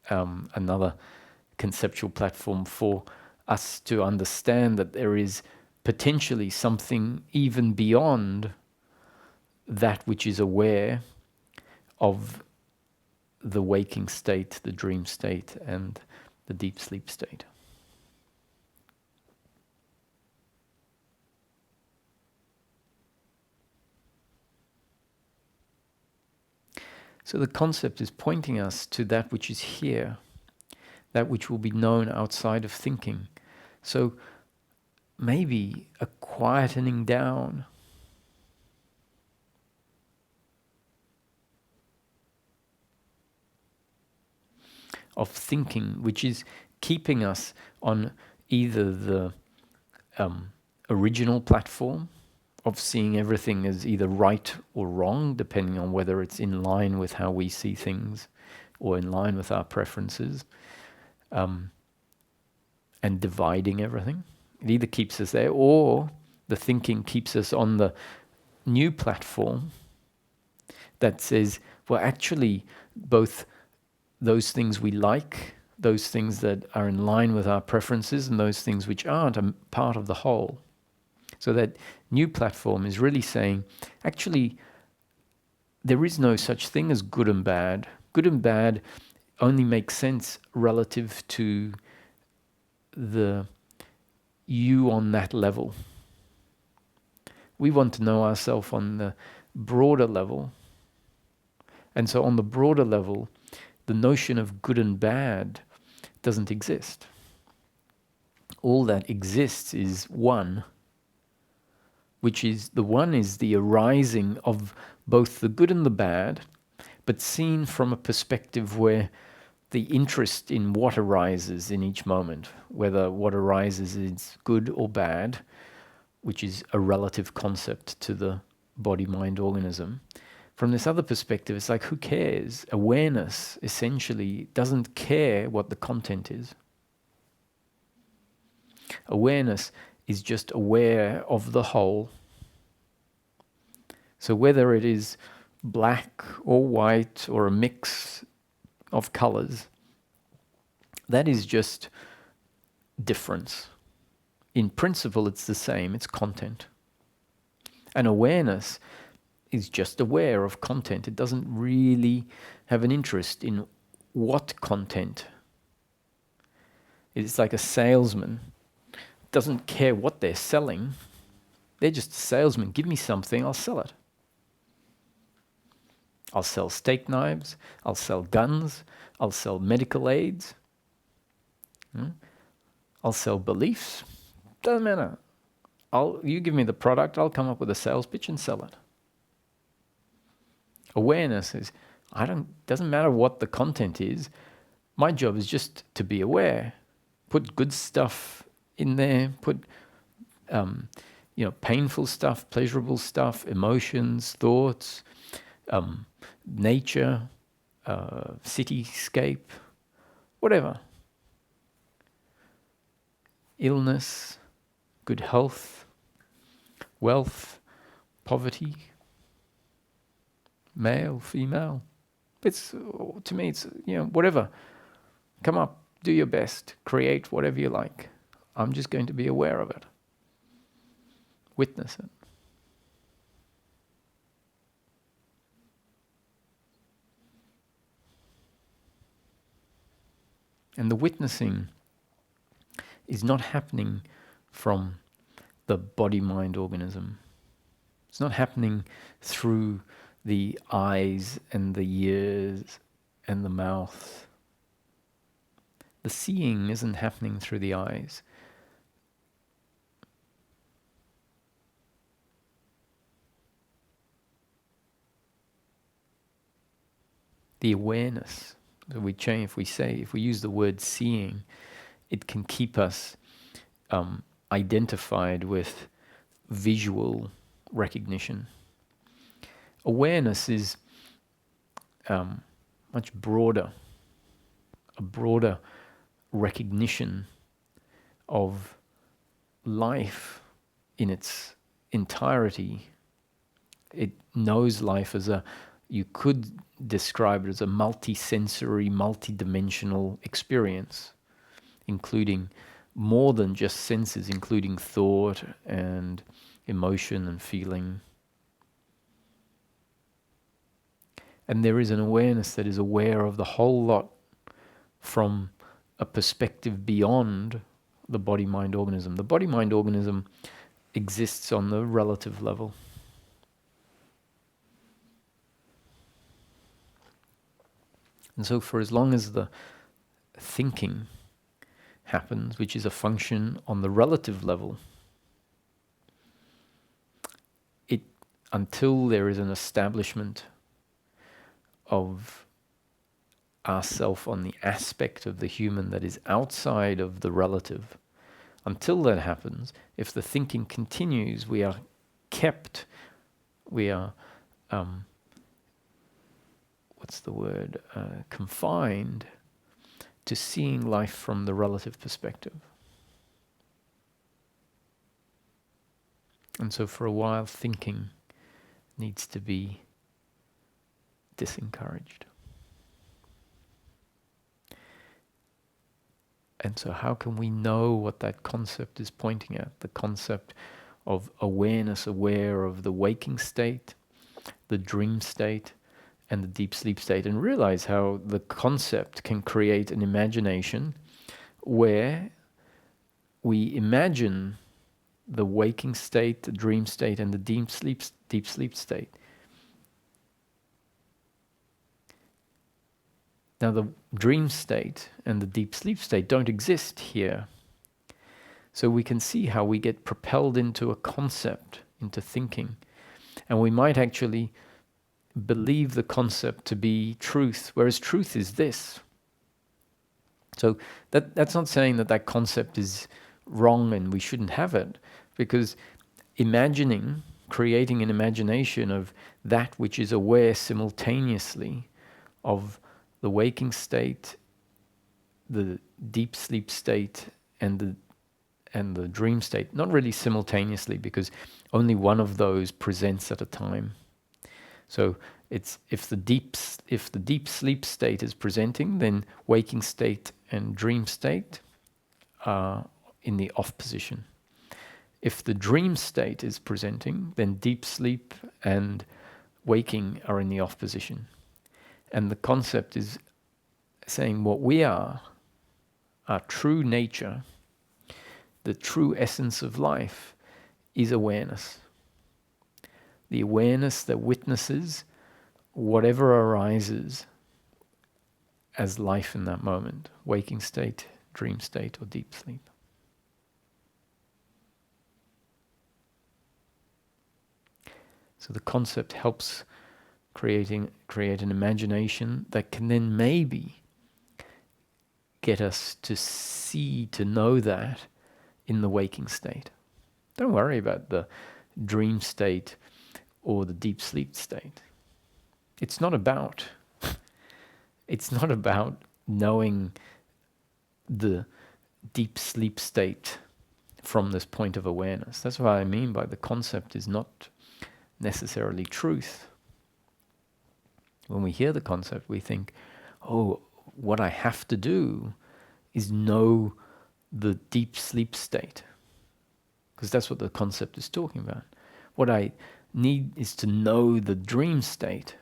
another conceptual platform for us to understand that there is potentially something even beyond that which is aware of the waking state, the dream state, and the deep sleep state. So the concept is pointing us to that which is here, that which will be known outside of thinking. So maybe a quietening down of thinking, which is keeping us on either the original platform of seeing everything as either right or wrong, depending on whether it's in line with how we see things or in line with our preferences, and dividing everything. It either keeps us there, or the thinking keeps us on the new platform that says, well, actually, both those things we like, those things that are in line with our preferences, and those things which aren't, are part of the whole. So that new platform is really saying, actually, there is no such thing as good and bad. Good and bad only makes sense relative to the you on that level. We want to know ourselves on the broader level. And so on the broader level, the notion of good and bad doesn't exist. All that exists is one, which is the one is the arising of both the good and the bad, but seen from a perspective where the interest in what arises in each moment, whether what arises is good or bad, which is a relative concept to the body-mind organism. From this other perspective, it's like, who cares? Awareness essentially doesn't care what the content is. Awareness is just aware of the whole. So whether it is black or white or a mix of colors, that is just difference. In principle, it's the same, it's content. And awareness is just aware of content. It doesn't really have an interest in what content. It's like a salesman. Doesn't care what they're selling. They're just a salesman. Give me something, I'll sell it. I'll sell steak knives, I'll sell guns, I'll sell medical aids, I'll sell beliefs. Doesn't matter. You give me the product, I'll come up with a sales pitch and sell it. Awareness is, doesn't matter what the content is, my job is just to be aware. Put good stuff in there, put painful stuff, pleasurable stuff, emotions, thoughts, nature, cityscape, whatever. Illness, good health, wealth, poverty, male, female. To me, it's, whatever. Come up, do your best, create whatever you like. I'm just going to be aware of it. Witness it. And the witnessing is not happening from the body-mind organism. It's not happening through the eyes and the ears and the mouth. The seeing isn't happening through the eyes. The awareness. So if we use the word seeing, it can keep us identified with visual recognition. Awareness is much broader, a broader recognition of life in its entirety. It knows life as you could describe it as a multi-sensory, multi-dimensional experience, including more than just senses, including thought and emotion and feeling. And there is an awareness that is aware of the whole lot from a perspective beyond the body-mind organism. The body-mind organism exists on the relative level. And so for as long as the thinking happens, which is a function on the relative level, until there is an establishment of ourself on the aspect of the human that is outside of the relative, until that happens, if the thinking continues, we are confined to seeing life from the relative perspective. And so for a while, thinking needs to be disencouraged. And so how can we know what that concept is pointing at? The concept of awareness, aware of the waking state, the dream state, and the deep sleep state, and realize how the concept can create an imagination where we imagine the waking state, the dream state, and the deep sleep state. Now the dream state and the deep sleep state don't exist here. So we can see how we get propelled into a concept, into thinking. And we might actually believe the concept to be truth, whereas truth is this. So that's not saying that concept is wrong and we shouldn't have it, because creating an imagination of that which is aware simultaneously of the waking state, the deep sleep state, and the dream state, not really simultaneously, because only one of those presents at a time. So if the deep sleep state is presenting, then waking state and dream state are in the off position. If the dream state is presenting, then deep sleep and waking are in the off position. And the concept is saying what we are, our true nature, the true essence of life, is awareness. The awareness that witnesses whatever arises as life in that moment, waking state, dream state, or deep sleep. So the concept helps create an imagination that can then maybe get us to see, to know that in the waking state. Don't worry about the dream state or the deep sleep state. It's not about knowing the deep sleep state from this point of awareness. That's what I mean by the concept is not necessarily truth. When we hear the concept, we think, oh, what I have to do is know the deep sleep state, because that's what the concept is talking about. What I need is to know the dream state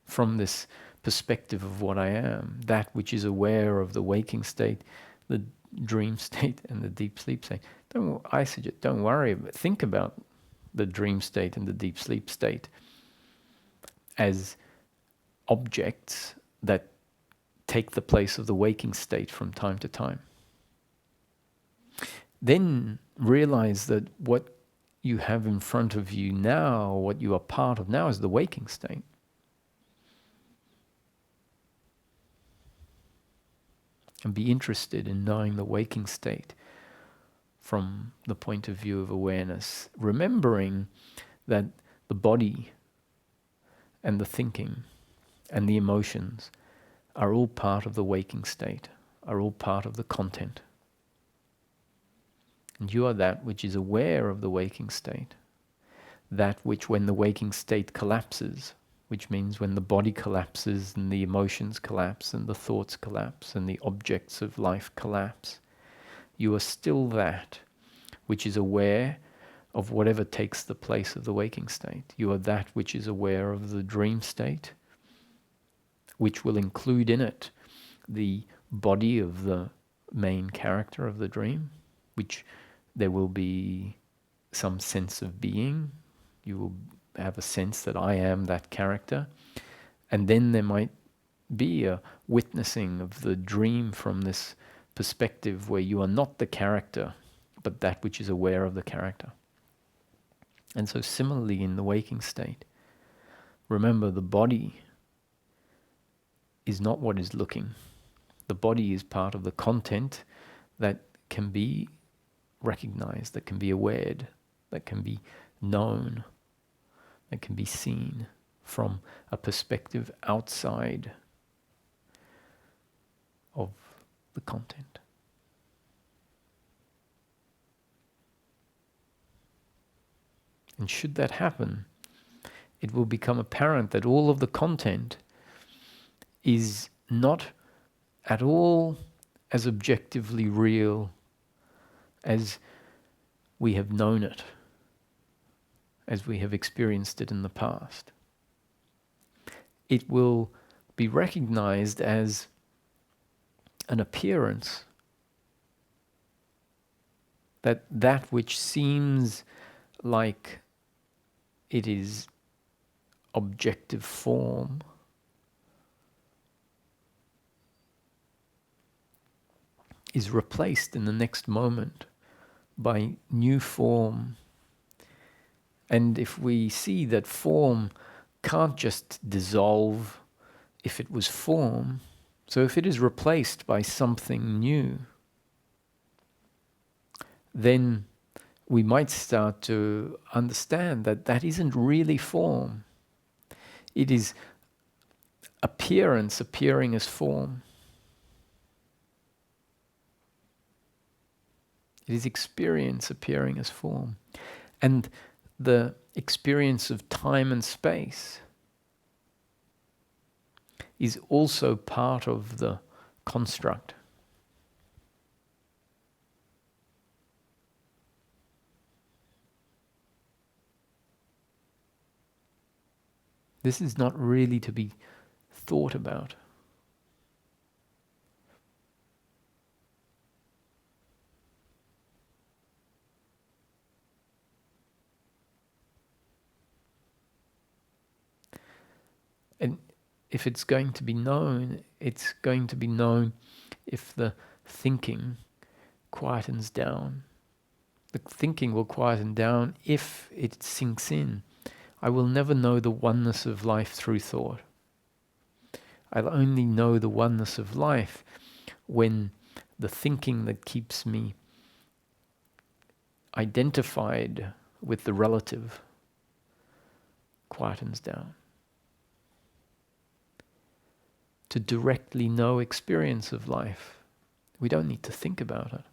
from this perspective of what I am, that which is aware of the waking state, the dream state, and the deep sleep state. I suggest, don't worry, think about the dream state and the deep sleep state as objects that take the place of the waking state from time to time. Then realize that what you have in front of you now, what you are part of now, is the waking state. And be interested in knowing the waking state from the point of view of awareness, remembering that the body and the thinking and the emotions are all part of the waking state, are all part of the content. And you are that which is aware of the waking state, that which, when the waking state collapses, which means when the body collapses and the emotions collapse and the thoughts collapse and the objects of life collapse, you are still that which is aware of whatever takes the place of the waking state. You are that which is aware of the dream state, which will include in it the body of the main character of the dream, which there will be some sense of being. You will have a sense that I am that character. And then there might be a witnessing of the dream from this perspective where you are not the character, but that which is aware of the character. And so similarly in the waking state, remember the body is not what is looking. The body is part of the content that can be recognized, that can be awared, that can be known, that can be seen from a perspective outside of the content. And should that happen, it will become apparent that all of the content is not at all as objectively real as we have known it, as we have experienced it in the past. It will be recognized as an appearance, that which seems like it is objective form is replaced in the next moment by new form. And if we see that form can't just dissolve if it was form, so if it is replaced by something new, then we might start to understand that that isn't really form. It is appearance appearing as form. It is experience appearing as form. And the experience of time and space is also part of the construct. This is not really to be thought about. And if it's going to be known, it's going to be known if the thinking quietens down. The thinking will quieten down if it sinks in. I will never know the oneness of life through thought. I'll only know the oneness of life when the thinking that keeps me identified with the relative quietens down. To directly know experience of life, we don't need to think about it.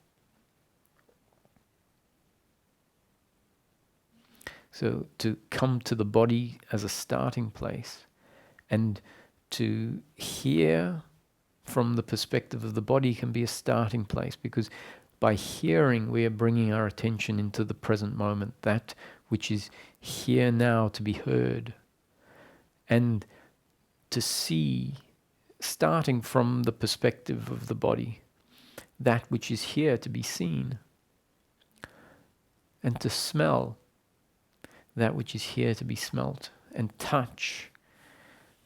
So to come to the body as a starting place and to hear from the perspective of the body can be a starting place, because by hearing we are bringing our attention into the present moment, that which is here now to be heard. And to see, starting from the perspective of the body, that which is here to be seen, and to smell that which is here to be smelt, and touch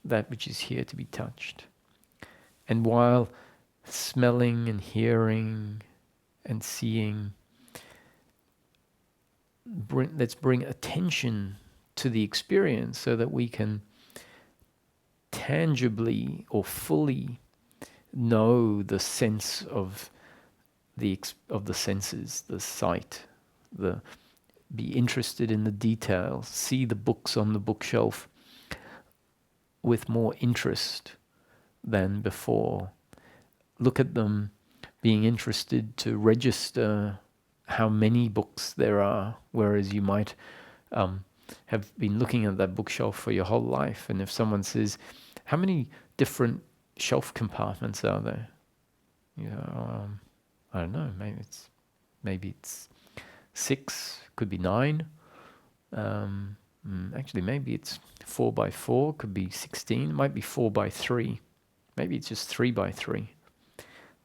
that which is here to be touched. And while smelling and hearing and seeing, let's bring attention to the experience so that we can tangibly or fully know the sense of the senses, the sight, be interested in the details, see the books on the bookshelf with more interest than before. Look at them, being interested to register how many books there are, whereas you might have been looking at that bookshelf for your whole life. And if someone says, how many different shelf compartments are there? You know, I don't know, maybe it's 6, could be 9. Actually, maybe it's 4 by 4, could be 16, might be 4 by 3. Maybe it's just 3 by 3.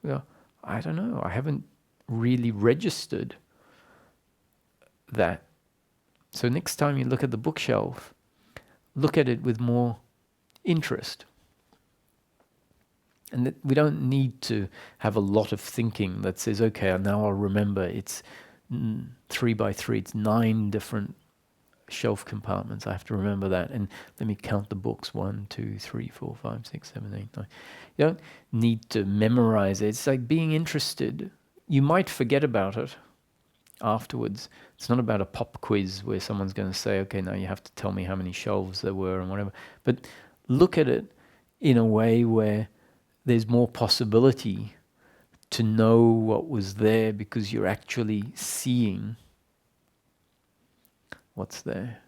Well, I don't know. I haven't really registered that. So next time you look at the bookshelf, look at it with more interest. And that we don't need to have a lot of thinking that says, okay, now I'll remember it's 3 by 3, it's 9 different shelf compartments. I have to remember that. And let me count the books. 1, 2, 3, 4, 5, 6, 7, 8, 9. You don't need to memorize it. It's like being interested. You might forget about it afterwards. It's not about a pop quiz where someone's going to say, okay, now you have to tell me how many shelves there were and whatever. But look at it in a way where there's more possibility to know what was there because you're actually seeing what's there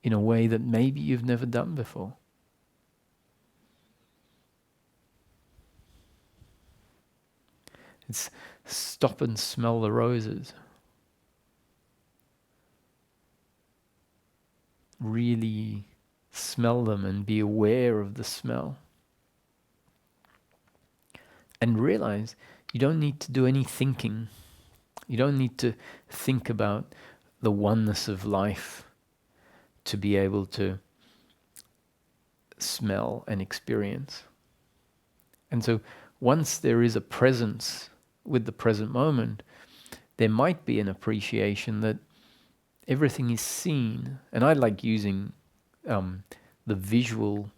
in a way that maybe you've never done before. It's stop and smell the roses. Really smell them and be aware of the smell. And realize you don't need to do any thinking. You don't need to think about the oneness of life to be able to smell and experience. And so once there is a presence with the present moment, there might be an appreciation that everything is seen. And I like using the visual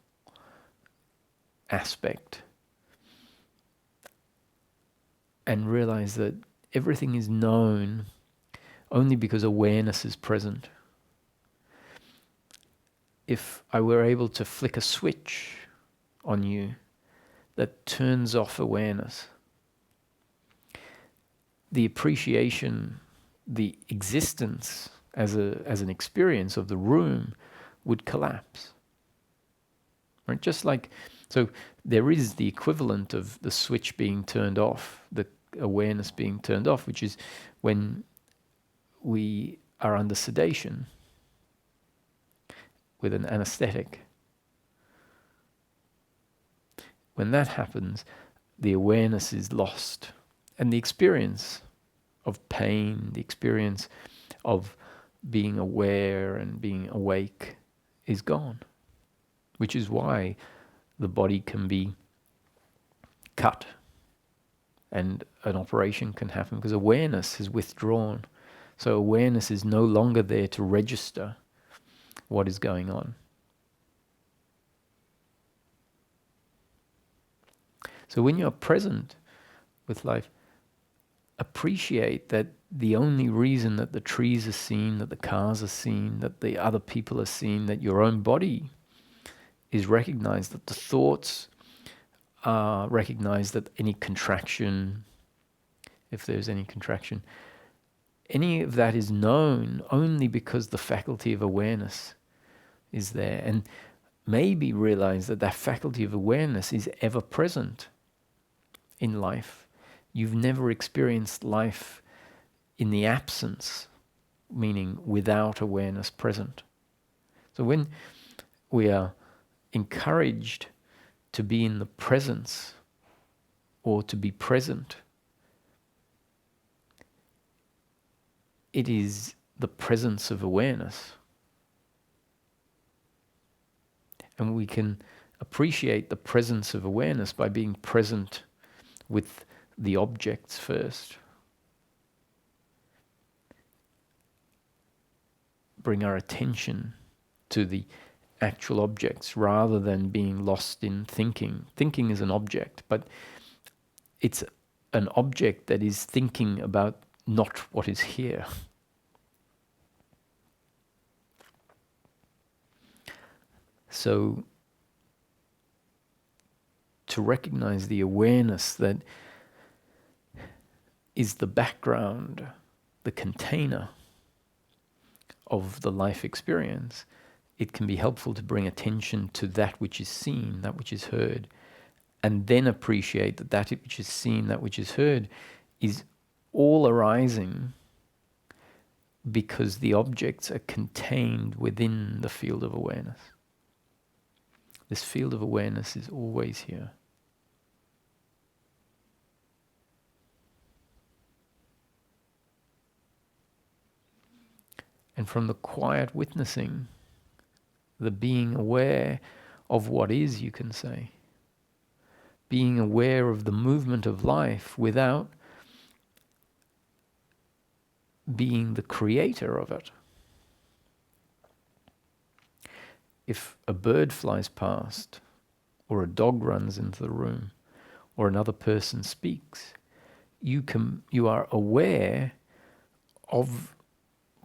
aspect and realize that everything is known only because awareness is present. If I were able to flick a switch on you that turns off awareness, the appreciation, the existence as an experience of the room would collapse. Right? Just like, so there is the equivalent of the switch being turned off, the awareness being turned off, which is when we are under sedation with an anesthetic. When that happens, the awareness is lost. And the experience of pain, the experience of being aware and being awake is gone. Which is why the body can be cut and an operation can happen, because awareness has withdrawn. So awareness is no longer there to register what is going on. So when you're present with life, appreciate that the only reason that the trees are seen, that the cars are seen, that the other people are seen, that your own body is recognized, that the thoughts are recognized, that any contraction, if there's any contraction, any of that is known only because the faculty of awareness is there. And maybe realize that that faculty of awareness is ever present in life. You've never experienced life in the absence, meaning without awareness present. So when we are encouraged to be in the presence or to be present. It is the presence of awareness. And we can appreciate the presence of awareness by being present with the objects first. Bring our attention to the actual objects rather than being lost in thinking. Thinking is an object, but it's an object that is thinking about not what is here. So, to recognize the awareness that is the background, the container of the life experience, it can be helpful to bring attention to that which is seen, that which is heard, and then appreciate that that which is seen, that which is heard, is all arising because the objects are contained within the field of awareness. This field of awareness is always here. And from the quiet witnessing, the being aware of what is, you can say, being aware of the movement of life without being the creator of it. If a bird flies past, or a dog runs into the room, or another person speaks, you are aware of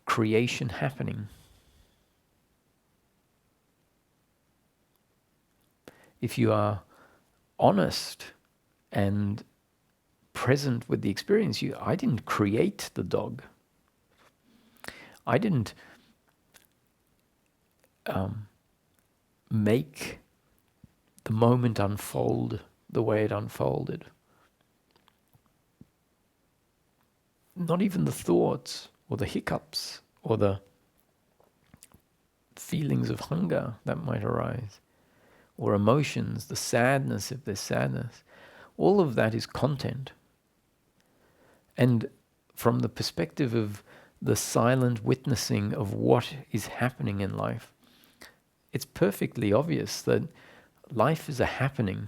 creation happening. If you are honest and present with the experience, I didn't create the dog. I didn't make the moment unfold the way it unfolded. Not even the thoughts or the hiccups or the feelings of hunger that might arise, or emotions, the sadness if there's sadness. All of that is content. And from the perspective of the silent witnessing of what is happening in life, it's perfectly obvious that life is a happening.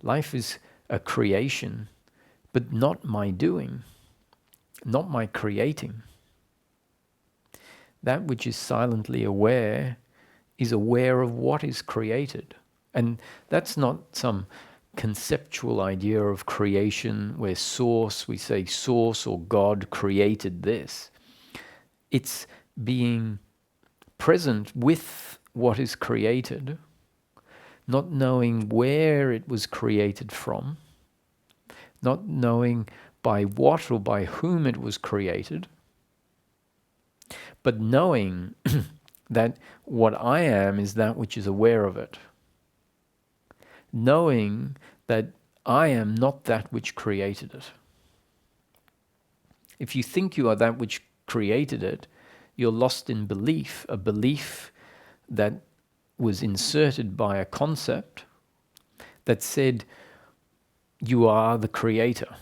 Life is a creation, but not my doing, not my creating. That which is silently aware is aware of what is created. And that's not some conceptual idea of creation where we say source or God created this. It's being present with what is created, not knowing where it was created from, not knowing by what or by whom it was created, but knowing that what I am is that which is aware of it. Knowing that I am not that which created it. If you think you are that which created it, you're lost in belief, a belief that was inserted by a concept that said you are the creator,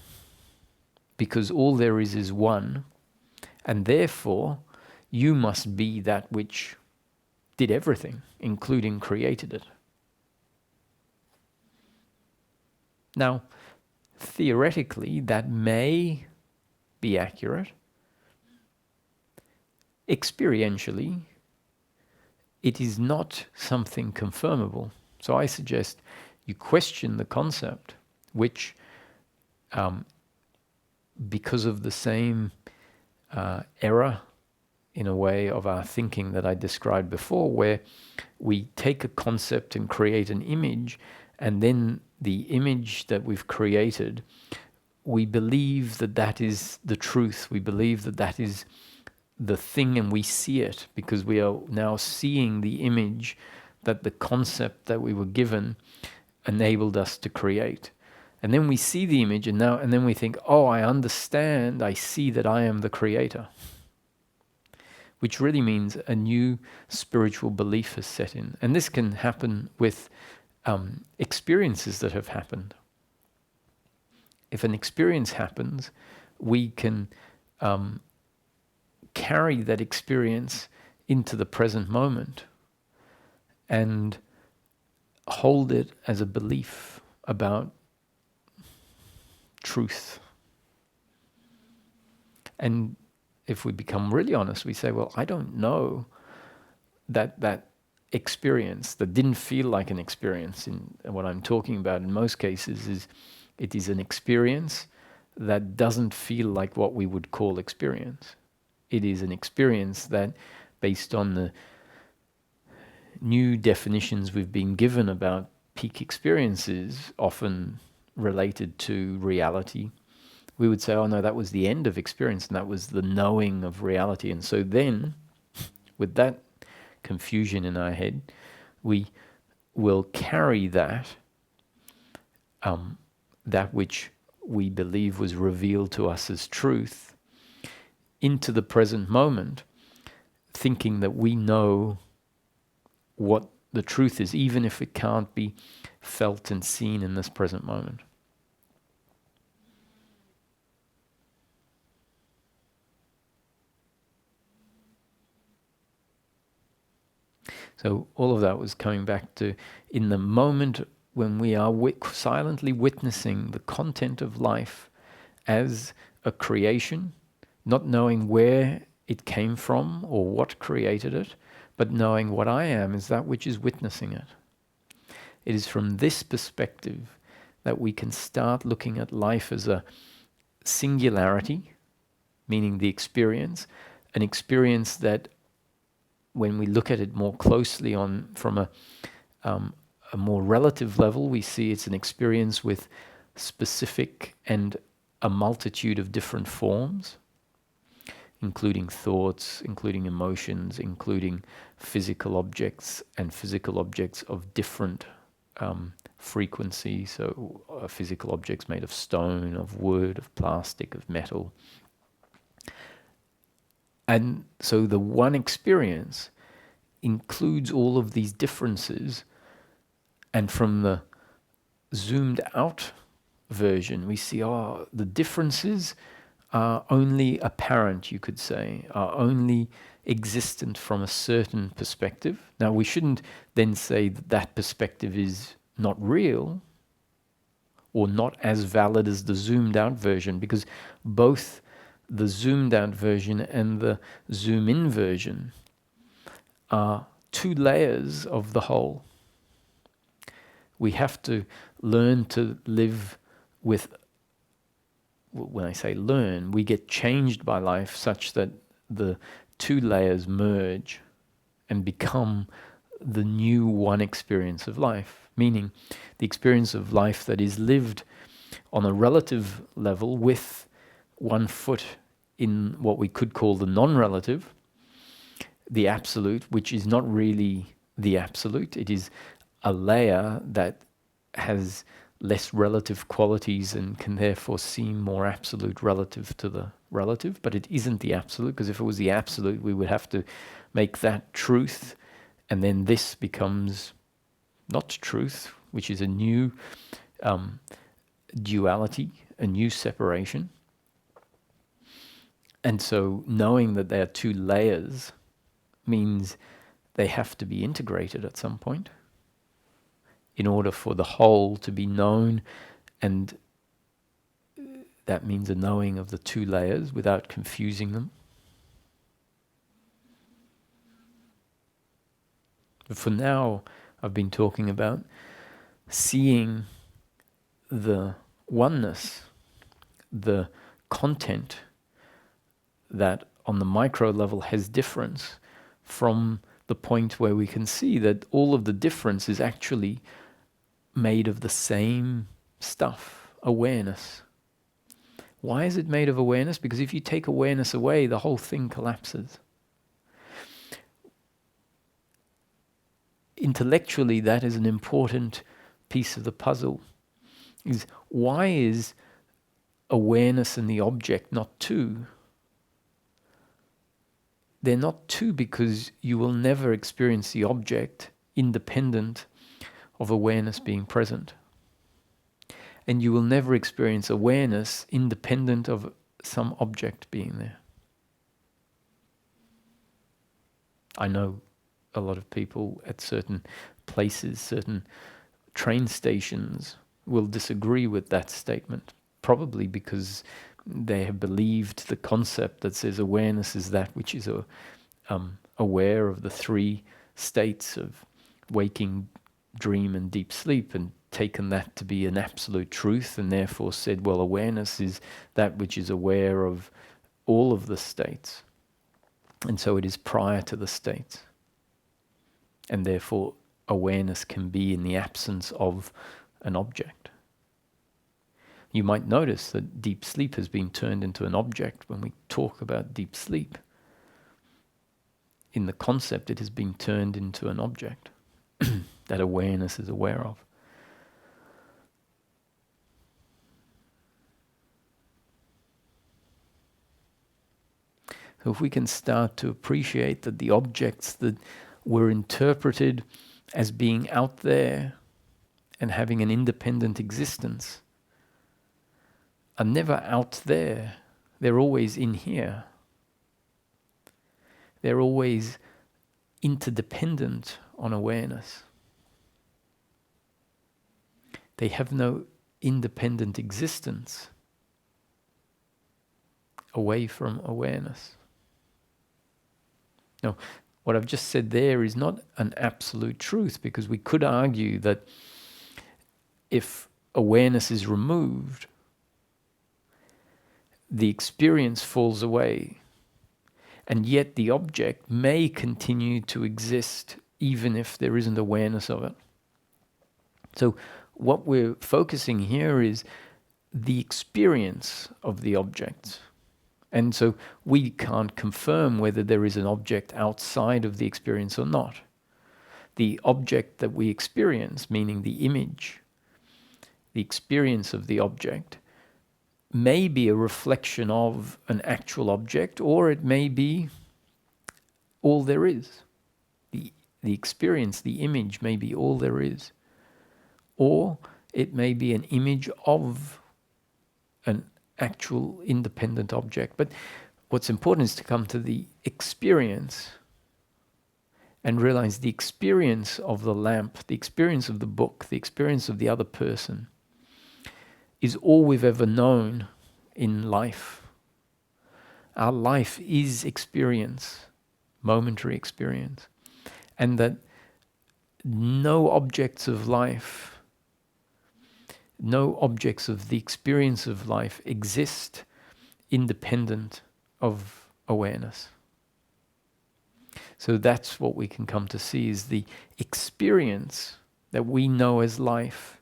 because all there is one, and therefore you must be that which did everything, including created it. Now, theoretically, that may be accurate. Experientially, it is not something confirmable. So I suggest you question the concept, which, because of the same error, in a way, of our thinking that I described before, where we take a concept and create an image, and then the image that we've created, we believe that that is the truth. We believe that that is the thing, and we see it because we are now seeing the image that the concept that we were given enabled us to create. And then we see the image, and then we think, oh, I understand, I see that I am the creator. which really means a new spiritual belief has set in. And this can happen with experiences that have happened. If an experience happens, we can carry that experience into the present moment and hold it as a belief about truth. And if we become really honest, we say, well, I don't know that experience that didn't feel like an experience. In what I'm talking about in most cases is it is an experience that doesn't feel like what we would call experience. It is an experience that, based on the new definitions we've been given about peak experiences, often related to reality, we would say, oh no, that was the end of experience and that was the knowing of reality. And so then, with that confusion in our head, we will carry that, that which we believe was revealed to us as truth, into the present moment, thinking that we know what the truth is, even if it can't be felt and seen in this present moment. So all of that was coming back to, in the moment when we are silently witnessing the content of life as a creation, not knowing where it came from or what created it, but knowing what I am is that which is witnessing it. It is from this perspective that we can start looking at life as a singularity, meaning the experience, an experience that, when we look at it more closely from a more relative level, we see it's an experience with specific and a multitude of different forms, including thoughts, including emotions, including physical objects, and physical objects of different frequency. So physical objects made of stone, of wood, of plastic, of metal. And so the one experience includes all of these differences, and from the zoomed out version, we see, the differences are only apparent, you could say, are only existent from a certain perspective. Now, we shouldn't then say that perspective is not real or not as valid as the zoomed out version, because both the zoomed out version and the zoom in version are two layers of the whole. We have to learn to live with, when I say learn, we get changed by life such that the two layers merge and become the new one experience of life, meaning the experience of life that is lived on a relative level with one foot in what we could call the non-relative, the absolute, which is not really the absolute. It is a layer that has less relative qualities and can therefore seem more absolute relative to the relative, but it isn't the absolute, because if it was the absolute, we would have to make that truth, and then this becomes not truth, which is a new duality, a new separation. And so knowing that there are two layers means they have to be integrated at some point in order for the whole to be known, and that means a knowing of the two layers without confusing them. But for now, I've been talking about seeing the oneness, the content that on the micro level has difference, from the point where we can see that all of the difference is actually made of the same stuff, awareness. Why is it made of awareness? Because if you take awareness away, the whole thing collapses. Intellectually, that is an important piece of the puzzle. Is why is awareness and the object not two? they're not two because you will never experience the object independent of awareness being present. And you will never experience awareness independent of some object being there. I know a lot of people at certain places, certain train stations, will disagree with that statement, probably because they have believed the concept that says awareness is that which is aware of the three states of waking, dream, and deep sleep, and taken that to be an absolute truth, and therefore said, well, awareness is that which is aware of all of the states, and so it is prior to the states, and therefore awareness can be in the absence of an object. You might notice that deep sleep has been turned into an object when we talk about deep sleep. In the concept, it has been turned into an object that awareness is aware of. So if we can start to appreciate that the objects that were interpreted as being out there and having an independent existence are never out there, they're always in here. They're always interdependent on awareness. They have no independent existence away from awareness. Now, what I've just said there is not an absolute truth, because we could argue that if awareness is removed, the experience falls away, and yet the object may continue to exist even if there isn't awareness of it. So what we're focusing here is the experience of the objects. And so we can't confirm whether there is an object outside of the experience or not. The object that we experience, meaning the image, the experience of the object, may be a reflection of an actual object, or it may be all there is. The experience, the image, may be all there is. Or it may be an image of an actual independent object. But what's important is to come to the experience and realize the experience of the lamp, the experience of the book, the experience of the other person is all we've ever known in life. Our life is experience, momentary experience, and that no objects of life, no objects of the experience of life exist independent of awareness. So that's what we can come to see, is the experience that we know as life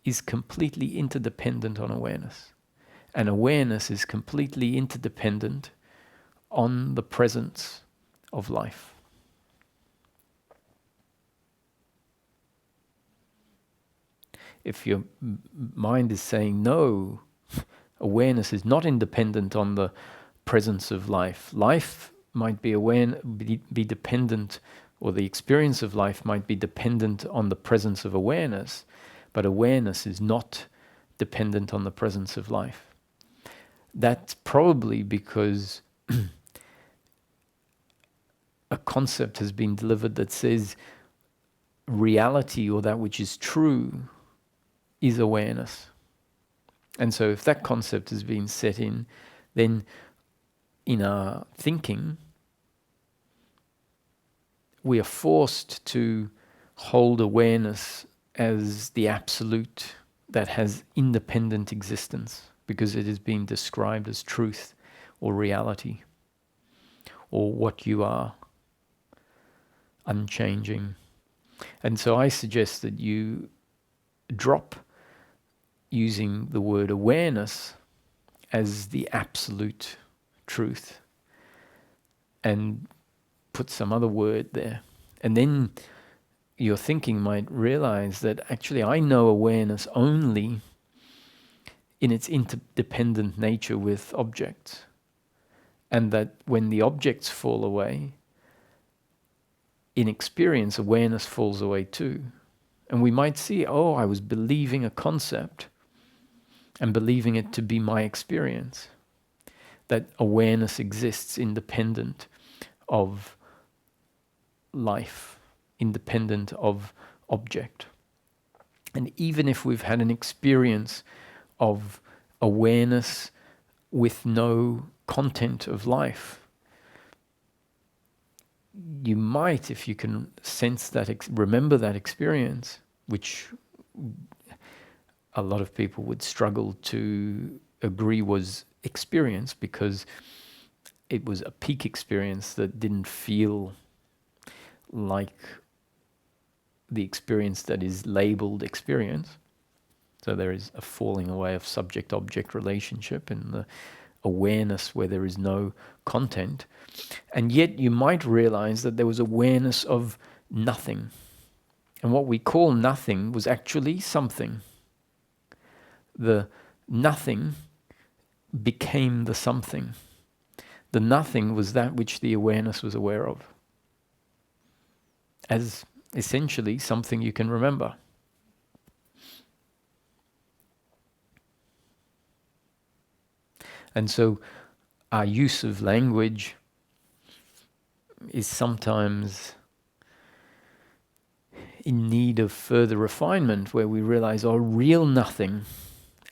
is completely interdependent on awareness. And awareness is completely interdependent on the presence of life. If your mind is saying, no, awareness is not independent on the presence of life. Life might be be dependent, or the experience of life might be dependent on the presence of awareness, but awareness is not dependent on the presence of life. That's probably because a concept has been delivered that says reality, or that which is true, is awareness. And so if that concept has been set in, then in our thinking, we are forced to hold awareness as the absolute that has independent existence, because it is being described as truth or reality or what you are, unchanging. And so I suggest that you drop using the word awareness as the absolute truth and put some other word there. And then your thinking might realize that actually I know awareness only in its interdependent nature with objects. And that when the objects fall away, in experience, awareness falls away too. And we might see, oh, I was believing a concept and believing it to be my experience. That awareness exists independent of life, independent of object. And even if we've had an experience of awareness with no content of life, you might, if you can sense that, remember that experience, which a lot of people would struggle to agree was experience because it was a peak experience that didn't feel like the experience that is labeled experience. So there is a falling away of subject-object relationship and the awareness where there is no content. And yet you might realize that there was awareness of nothing. And what we call nothing was actually something. The nothing became the something. The nothing was that which the awareness was aware of, as essentially something you can remember. And so our use of language is sometimes in need of further refinement, where we realize, oh, real nothing,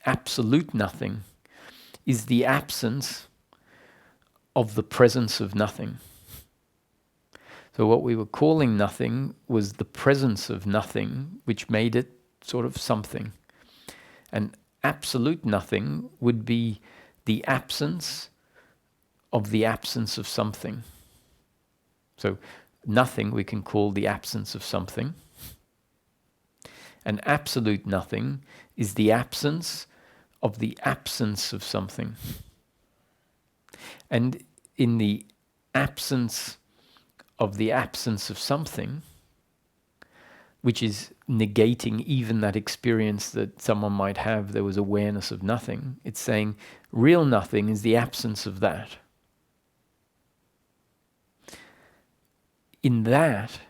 absolute nothing, is the absence of the presence of nothing. So what we were calling nothing was the presence of nothing, which made it sort of something. And absolute nothing would be the absence of something. So nothing we can call the absence of something. And absolute nothing is the absence of something. And in the absence of something, which is negating even that experience that someone might have, there was awareness of nothing. It's saying real nothing is the absence of that. In that,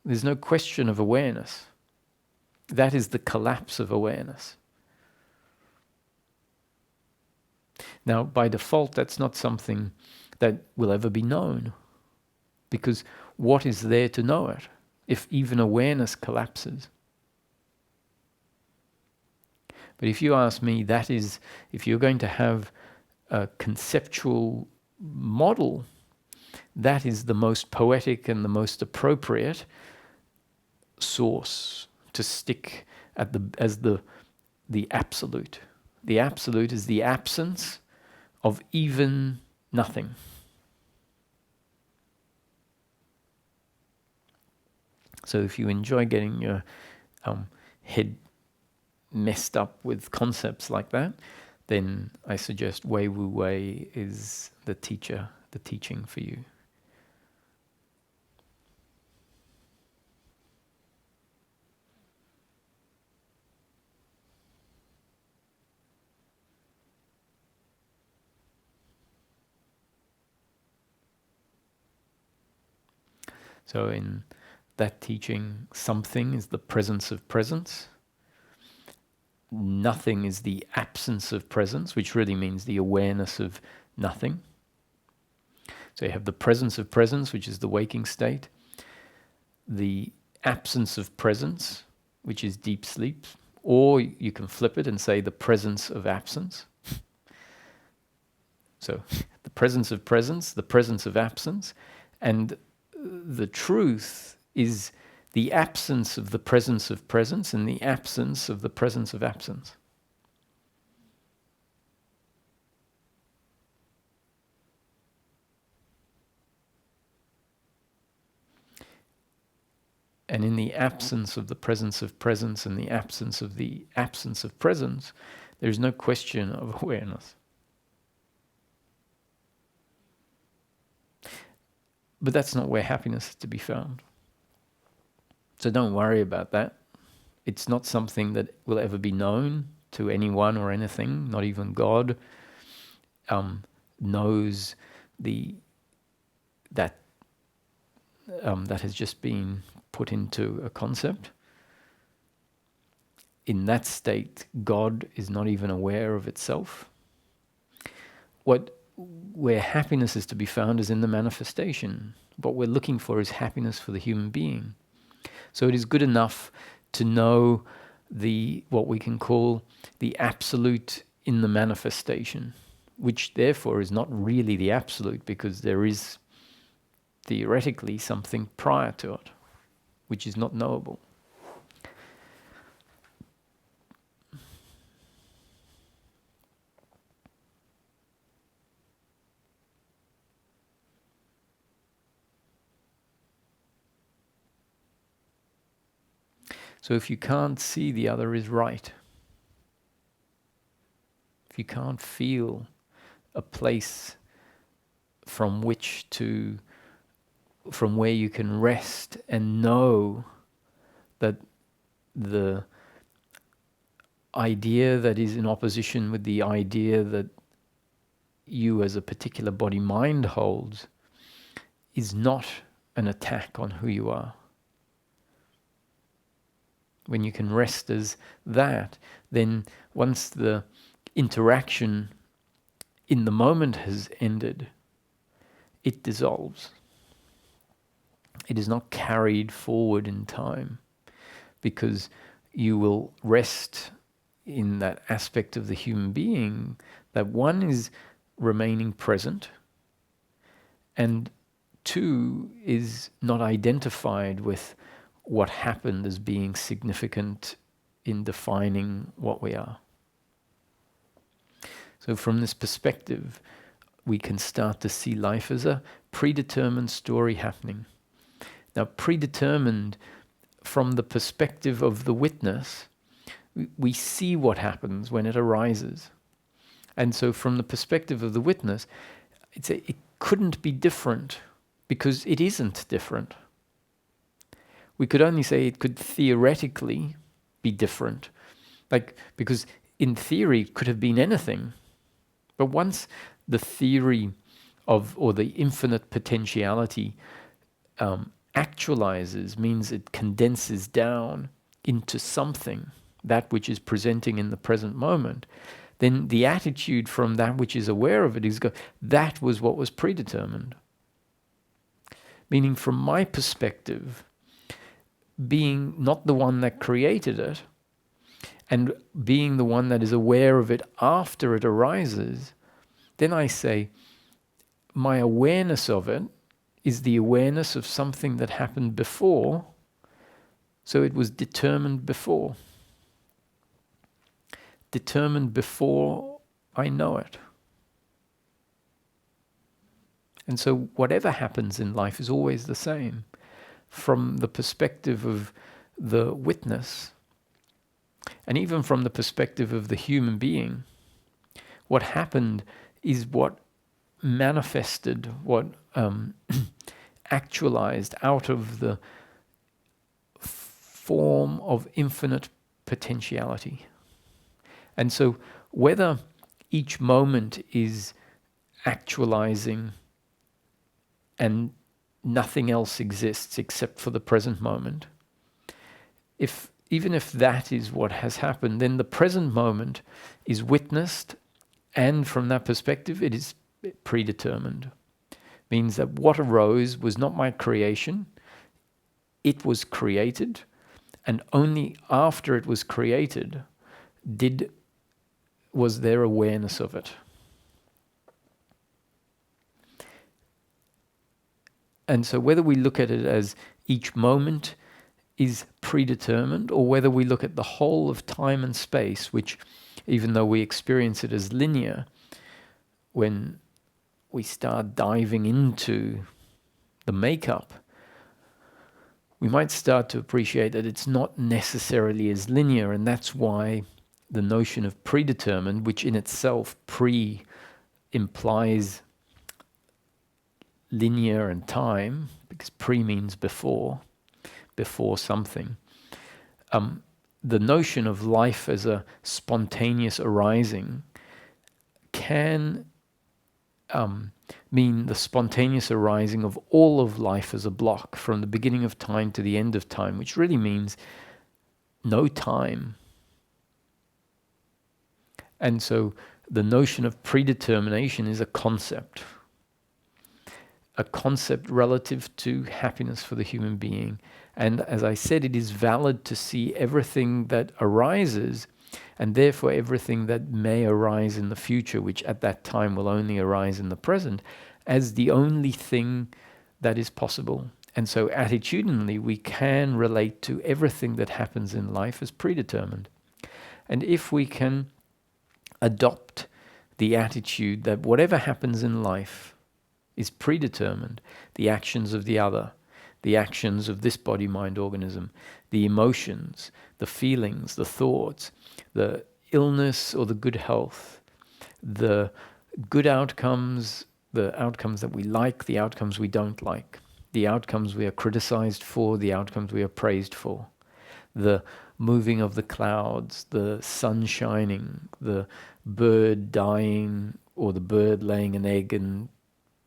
there's no question of awareness. That is the collapse of awareness. Now, by default, that's not something that will ever be known, because what is there to know it if even awareness collapses? But if you ask me, that is, if you're going to have a conceptual model, that is the most poetic and the most appropriate source to stick at as the absolute. The absolute is the absence of even nothing. So if you enjoy getting your head messed up with concepts like that, then I suggest Wei Wu Wei is the teaching for you. So in that teaching, something is the presence of presence. Nothing is the absence of presence, which really means the awareness of nothing. So you have the presence of presence, which is the waking state. The absence of presence, which is deep sleep. Or you can flip it and say the presence of absence. So the presence of presence, the presence of absence, and the truth is the absence of the presence of presence and the absence of the presence of absence. And in the absence of the presence of presence and the absence of presence, there is no question of awareness. But that's not where happiness is to be found. So don't worry about that. It's not something that will ever be known to anyone or anything, not even God knows that that has just been put into a concept. In that state, God is not even aware of itself. Where happiness is to be found is in the manifestation. What we're looking for is happiness for the human being. So it is good enough to know what we can call the absolute in the manifestation, which therefore is not really the absolute, because there is theoretically something prior to it, which is not knowable. So if you can't see the other is right, if you can't feel a place from where you can rest and know that the idea that is in opposition with the idea that you as a particular body mind holds is not an attack on who you are. When you can rest as that, then once the interaction in the moment has ended, it dissolves. It is not carried forward in time, because you will rest in that aspect of the human being that one is remaining present, and two is not identified with what happened as being significant in defining what we are. So from this perspective, we can start to see life as a predetermined story happening. Now, predetermined from the perspective of the witness, we see what happens when it arises. And so from the perspective of the witness, it couldn't be different, because it isn't different. We could only say it could theoretically be different, because in theory it could have been anything. But once the theory or the infinite potentiality actualizes, means it condenses down into something, that which is presenting in the present moment, then the attitude from that which is aware of it is that was what was predetermined. Meaning, from my perspective, being not the one that created it, and being the one that is aware of it after it arises, then I say, my awareness of it is the awareness of something that happened before, so it was determined before. Determined before I know it. And so whatever happens in life is always the same. From the perspective of the witness, and even from the perspective of the human being, what happened is what manifested, what actualized out of the form of infinite potentiality. And so whether each moment is actualizing and nothing else exists except for the present moment, even if that is what has happened, then the present moment is witnessed, and from that perspective it is predetermined. Means that what arose was not my creation, it was created, and only after it was created was there awareness of it. And so whether we look at it as each moment is predetermined, or whether we look at the whole of time and space, which, even though we experience it as linear, when we start diving into the makeup, we might start to appreciate that it's not necessarily as linear, and that's why the notion of predetermined, which in itself implies linear and time, because pre means before something. The notion of life as a spontaneous arising can mean the spontaneous arising of all of life as a block, from the beginning of time to the end of time, which really means no time. And so the notion of predetermination is a concept relative to happiness for the human being. And as I said, it is valid to see everything that arises, and therefore everything that may arise in the future, which at that time will only arise in the present, as the only thing that is possible. And so attitudinally, we can relate to everything that happens in life as predetermined. And if we can adopt the attitude that whatever happens in life is predetermined, the actions of the other, the actions of this body-mind organism, the emotions, the feelings, the thoughts, the illness or the good health, the good outcomes, the outcomes that we like, the outcomes we don't like, the outcomes we are criticized for, the outcomes we are praised for, the moving of the clouds, the sun shining, the bird dying, or the bird laying an egg and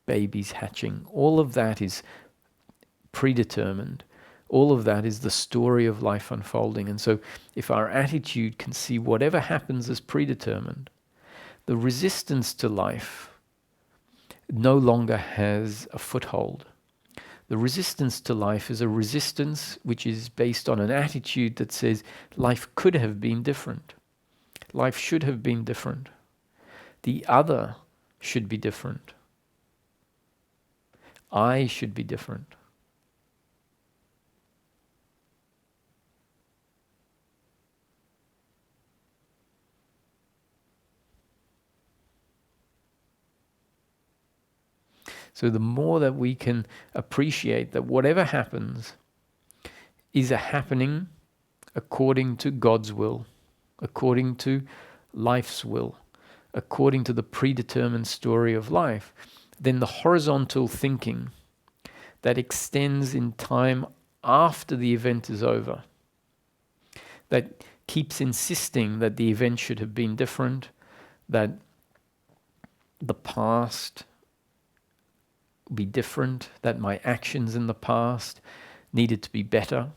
babies hatching. All of that is predetermined. All of that is the story of life unfolding. And so if our attitude can see whatever happens as predetermined, the resistance to life no longer has a foothold. The resistance to life is a resistance which is based on an attitude that says life could have been different. Life should have been different. The other should be different. I should be different. So the more that we can appreciate that whatever happens is a happening according to God's will, according to life's will, according to the predetermined story of life, then the horizontal thinking that extends in time after the event is over, that keeps insisting that the event should have been different, that the past be different, that my actions in the past needed to be better.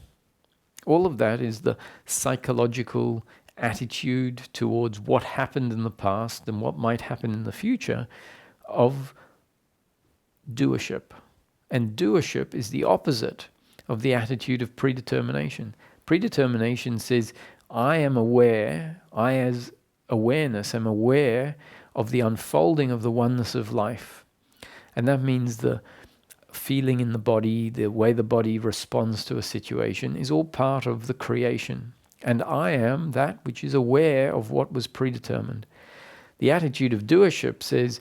All of that is the psychological attitude towards what happened in the past and what might happen in the future of doership. And doership is the opposite of the attitude of predetermination. Predetermination says, I am aware, I as awareness am aware of the unfolding of the oneness of life. And that means the feeling in the body, the way the body responds to a situation is all part of the creation. And I am that which is aware of what was predetermined. The attitude of doership says,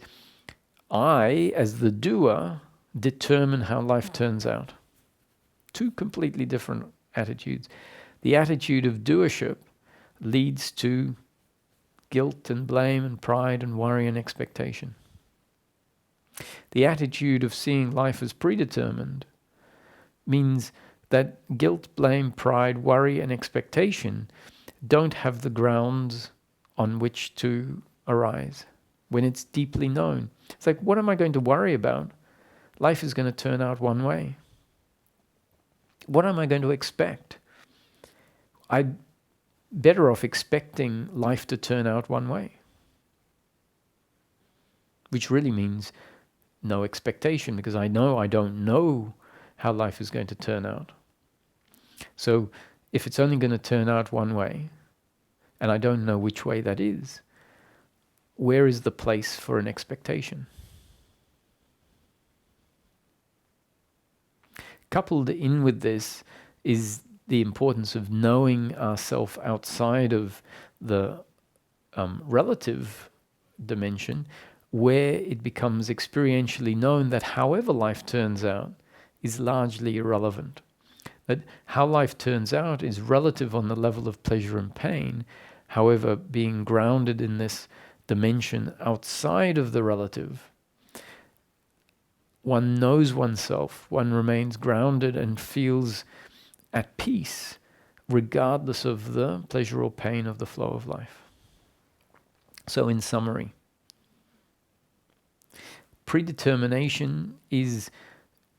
I, as the doer, determine how life turns out. Two completely different attitudes. The attitude of doership leads to guilt and blame and pride and worry and expectation. The attitude of seeing life as predetermined means that guilt, blame, pride, worry, and expectation don't have the grounds on which to arise when it's deeply known. It's like, what am I going to worry about? Life is going to turn out one way. What am I going to expect? I'm better off expecting life to turn out one way, which really means no expectation, because I know I don't know how life is going to turn out. So if it's only going to turn out one way, and I don't know which way that is, where is the place for an expectation? Coupled in with this is the importance of knowing ourselves outside of the relative dimension, where it becomes experientially known that however life turns out is largely irrelevant. That how life turns out is relative on the level of pleasure and pain. However, being grounded in this dimension outside of the relative, one knows oneself, one remains grounded and feels at peace, regardless of the pleasure or pain of the flow of life. So in summary, predetermination is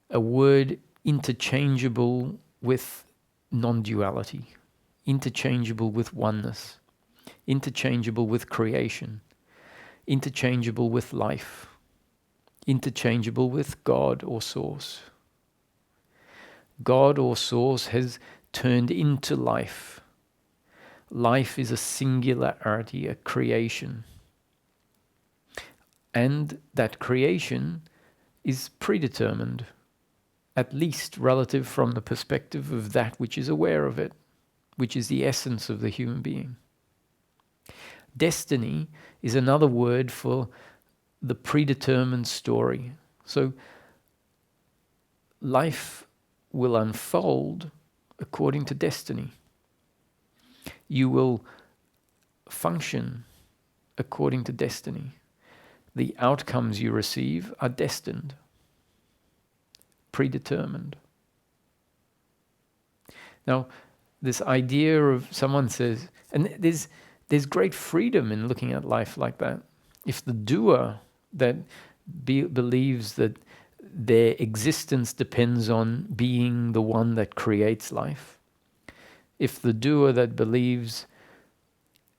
a word interchangeable with non-duality, interchangeable with oneness, interchangeable with creation, interchangeable with life, interchangeable with God or Source. God or Source has turned into life. Life is a singularity, a creation. And that creation is predetermined, at least relative from the perspective of that which is aware of it, which is the essence of the human being. Destiny is another word for the predetermined story. So life will unfold according to destiny. You will function according to destiny. The outcomes you receive are destined, predetermined. Now, this idea of someone says, and there's great freedom in looking at life like that. If the doer that believes that their existence depends on being the one that creates life, if the doer that believes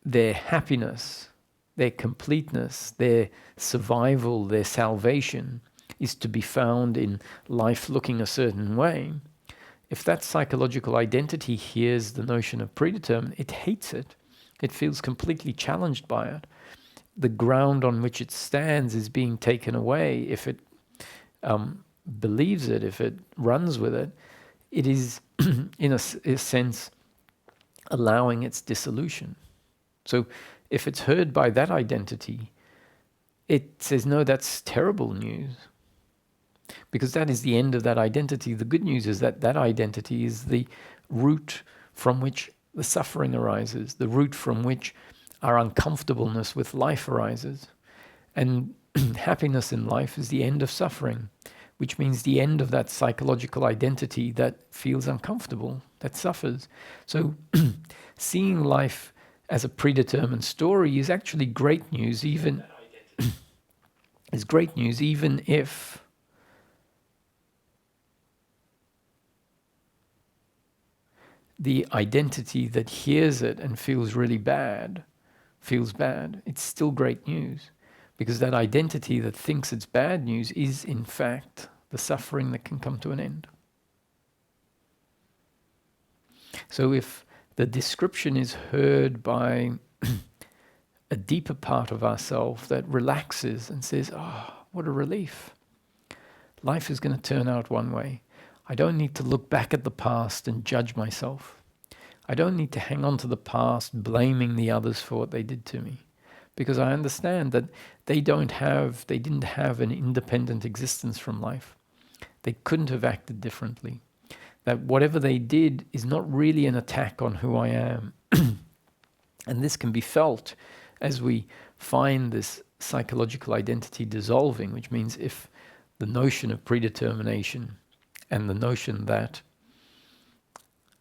their happiness, their completeness, their survival, their salvation is to be found in life looking a certain way, if that psychological identity hears the notion of predetermined, it hates it. It feels completely challenged by it. The ground on which it stands is being taken away. If it believes it, if it runs with it, it is, in a sense, allowing its dissolution. So if it's heard by that identity, it says, no, that's terrible news. Because that is the end of that identity. The good news is that that identity is the root from which the suffering arises, the root from which our uncomfortableness with life arises. And happiness in life is the end of suffering, which means the end of that psychological identity that feels uncomfortable, that suffers. So seeing life as a predetermined story is actually great news, even is great news, even if the identity that hears it and feels really bad, feels bad, it's still great news. Because that identity that thinks it's bad news is, in fact, the suffering that can come to an end. So if the description is heard by a deeper part of ourselves that relaxes and says, oh, what a relief. Life is going to turn out one way. I don't need to look back at the past and judge myself. I don't need to hang on to the past, blaming the others for what they did to me. Because I understand that they didn't have an independent existence from life. They couldn't have acted differently. That whatever they did is not really an attack on who I am. And this can be felt as we find this psychological identity dissolving, which means if the notion of predetermination and the notion that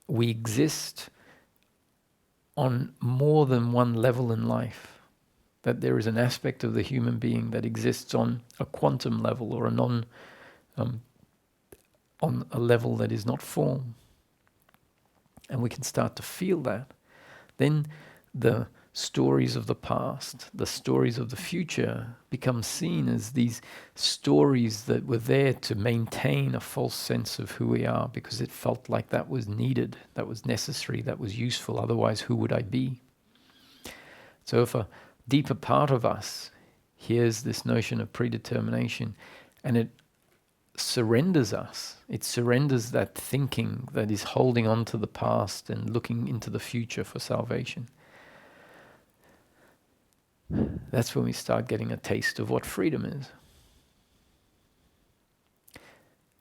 we exist on more than one level in life, that there is an aspect of the human being that exists on a quantum level or on a level that is not form, and we can start to feel that, then the stories of the past, the stories of the future become seen as these stories that were there to maintain a false sense of who we are, because it felt like that was needed, that was necessary, that was useful, otherwise who would I be? So if a deeper part of us hears this notion of predetermination and it surrenders us, it surrenders that thinking that is holding on to the past and looking into the future for salvation, that's when we start getting a taste of what freedom is.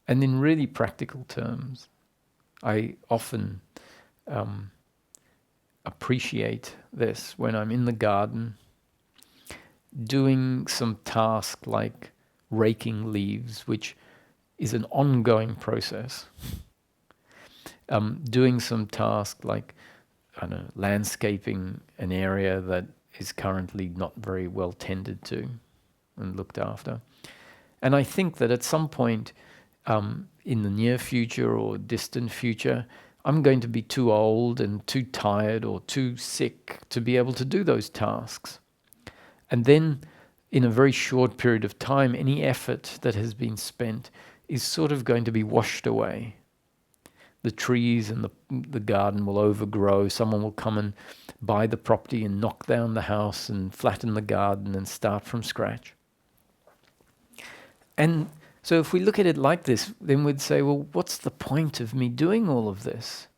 And in really practical terms, I often appreciate this when I'm in the garden doing some task like raking leaves, which is an ongoing process. Doing some task like, I don't know, landscaping an area that is currently not very well tended to and looked after. And I think that at some point in the near future or distant future, I'm going to be too old and too tired or too sick to be able to do those tasks. And then in a very short period of time, any effort that has been spent is sort of going to be washed away. The trees and the garden will overgrow. Someone will come and buy the property and knock down the house and flatten the garden and start from scratch. And so if we look at it like this, then we'd say, well, what's the point of me doing all of this?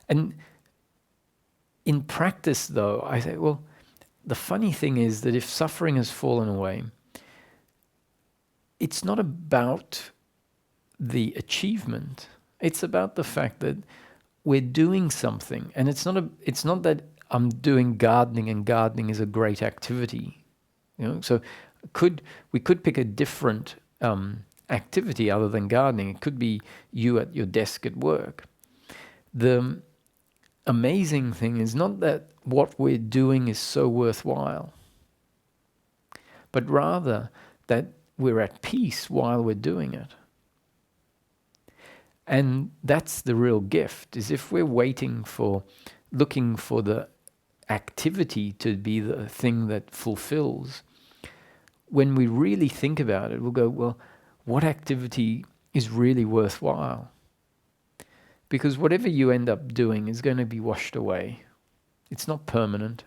And in practice, though, I say, well, the funny thing is that if suffering has fallen away, it's not about the achievement. It's about the fact that we're doing something, and it's not that I'm doing gardening and gardening is a great activity, So we could pick a different activity other than gardening. It could be you at your desk at work. The amazing thing is not that what we're doing is so worthwhile, but rather that we're at peace while we're doing it. And that's the real gift, is if we're looking for the activity to be the thing that fulfills, when we really think about it, we'll go, well, what activity is really worthwhile? Because whatever you end up doing is going to be washed away. It's not permanent.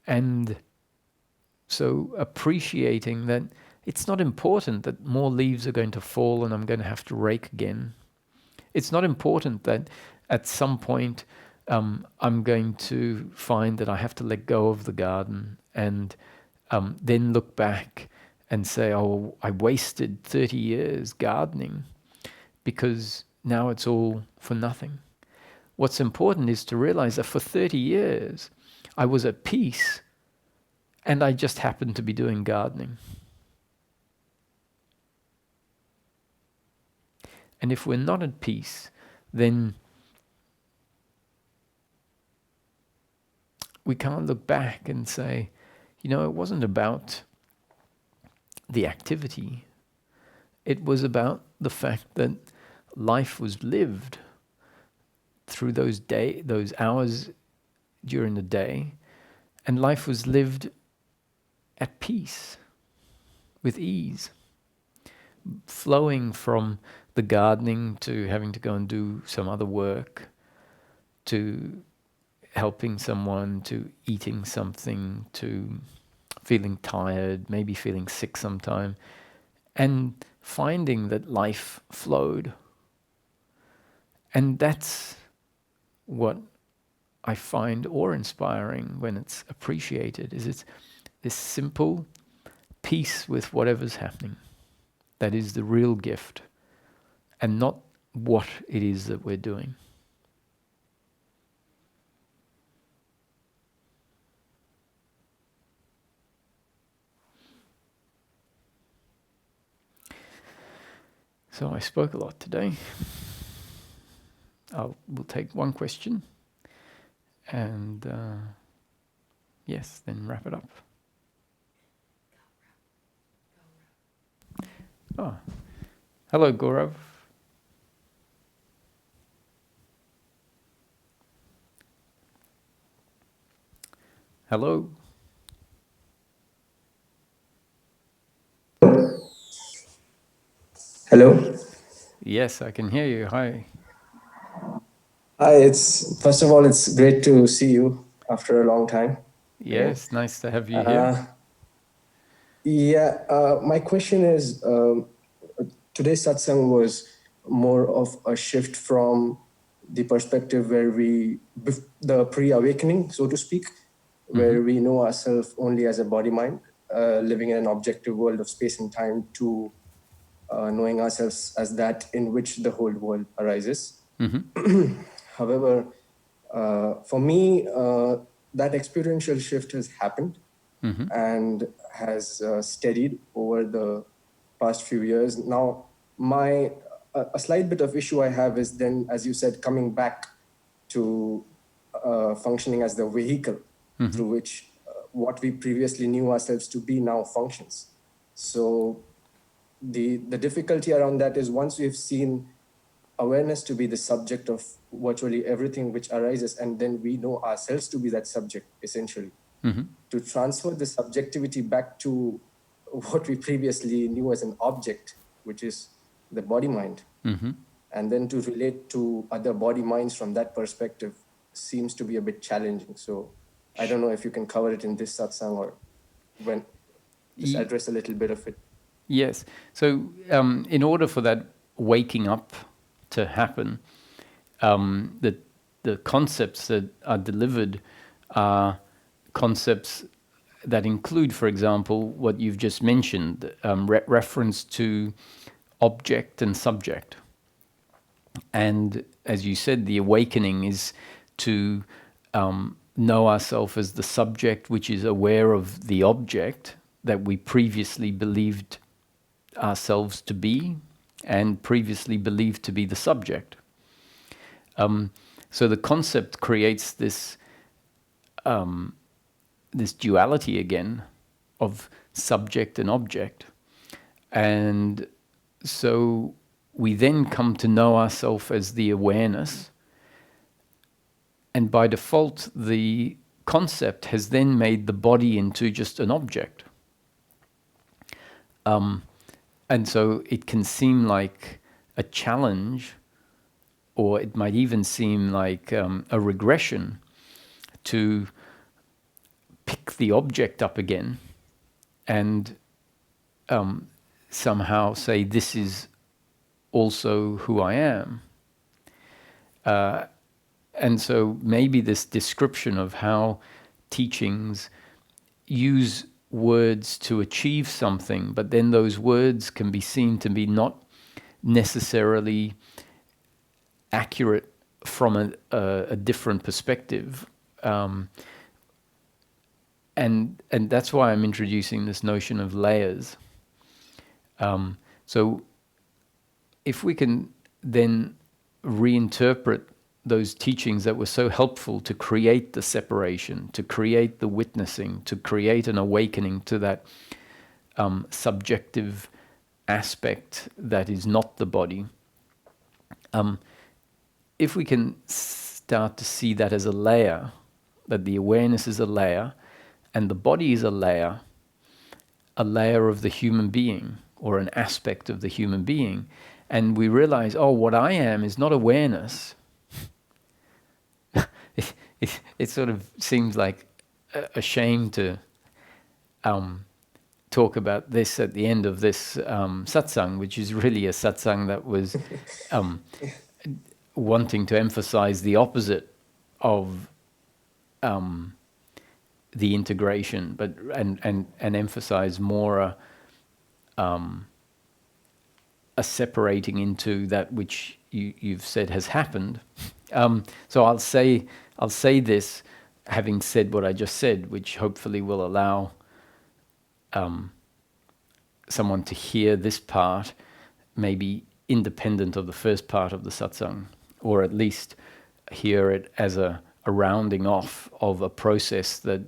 And so appreciating that it's not important that more leaves are going to fall and I'm going to have to rake again. It's not important that at some point I'm going to find that I have to let go of the garden and then look back and say, oh, I wasted 30 years gardening because now it's all for nothing. What's important is to realize that for 30 years I was at peace and I just happened to be doing gardening. And if we're not at peace, then we can't look back and say, it wasn't about the activity. It was about the fact that life was lived through those hours during the day, and life was lived at peace, with ease, flowing from the gardening to having to go and do some other work, to helping someone, to eating something, to feeling tired, maybe feeling sick sometime, and finding that life flowed. And that's what I find awe-inspiring when it's appreciated, is it's this simple peace with whatever's happening. That is the real gift, and not what it is that we're doing. So I spoke a lot today. We'll take one question, and yes, then wrap it up. Oh, hello, Gaurav. Hello. Hello. Yes, I can hear you. Hi. Hi. First of all, it's great to see you after a long time. Yes, nice to have you here. My question is, today's satsang was more of a shift from the perspective where the pre-awakening, so to speak, where we know ourselves only as a body-mind, living in an objective world of space and time, to knowing ourselves as that in which the whole world arises. However, for me, that experiential shift has happened and has steadied over the past few years. Now, a slight bit of issue I have is then, as you said, coming back to functioning as the vehicle through which what we previously knew ourselves to be now functions. So the difficulty around that is, once we've seen awareness to be the subject of virtually everything which arises, and then we know ourselves to be that subject, essentially. To transfer the subjectivity back to what we previously knew as an object, which is the body-mind, and then to relate to other body-minds from that perspective seems to be a bit challenging. So I don't know if you can cover it in this satsang, or when just address a little bit of it. Yes. So in order for that waking up to happen, the concepts that are delivered are concepts that include, for example, what you've just mentioned, reference to object and subject. And as you said, the awakening is to know ourselves as the subject, which is aware of the object that we previously believed ourselves to be, and previously believed to be the subject. So the concept creates this this duality again of subject and object. And so we then come to know ourselves as the awareness. And by default, the concept has then made the body into just an object. And so it can seem like a challenge, or it might even seem like a regression to pick the object up again and somehow say, this is also who I am. And so maybe this description of how teachings use words to achieve something, but then those words can be seen to be not necessarily accurate from a different perspective. And that's why I'm introducing this notion of layers. So if we can then reinterpret those teachings that were so helpful to create the separation, to create the witnessing, to create an awakening to that subjective aspect that is not the body, if we can start to see that as a layer, that the awareness is a layer, and the body is a layer of the human being, or an aspect of the human being, and we realize, oh, what I am is not awareness. It sort of seems like a shame to talk about this at the end of this satsang, which is really a satsang that was wanting to emphasize the opposite of the integration, but and emphasize more a separating into that which you've said has happened. So I'll say this, having said what I just said, which hopefully will allow someone to hear this part, maybe independent of the first part of the satsang, or at least hear it as a rounding off of a process that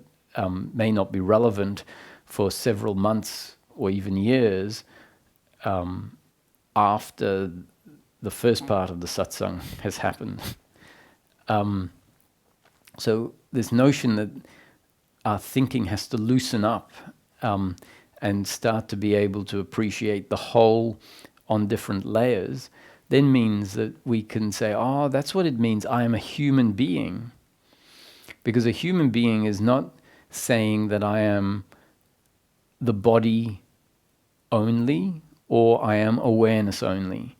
may not be relevant for several months or even years after the first part of the satsang has happened. So this notion that our thinking has to loosen up and start to be able to appreciate the whole on different layers, then means that we can say, oh, that's what it means, I am a human being. Because a human being is not saying that I am the body only, or I am awareness only.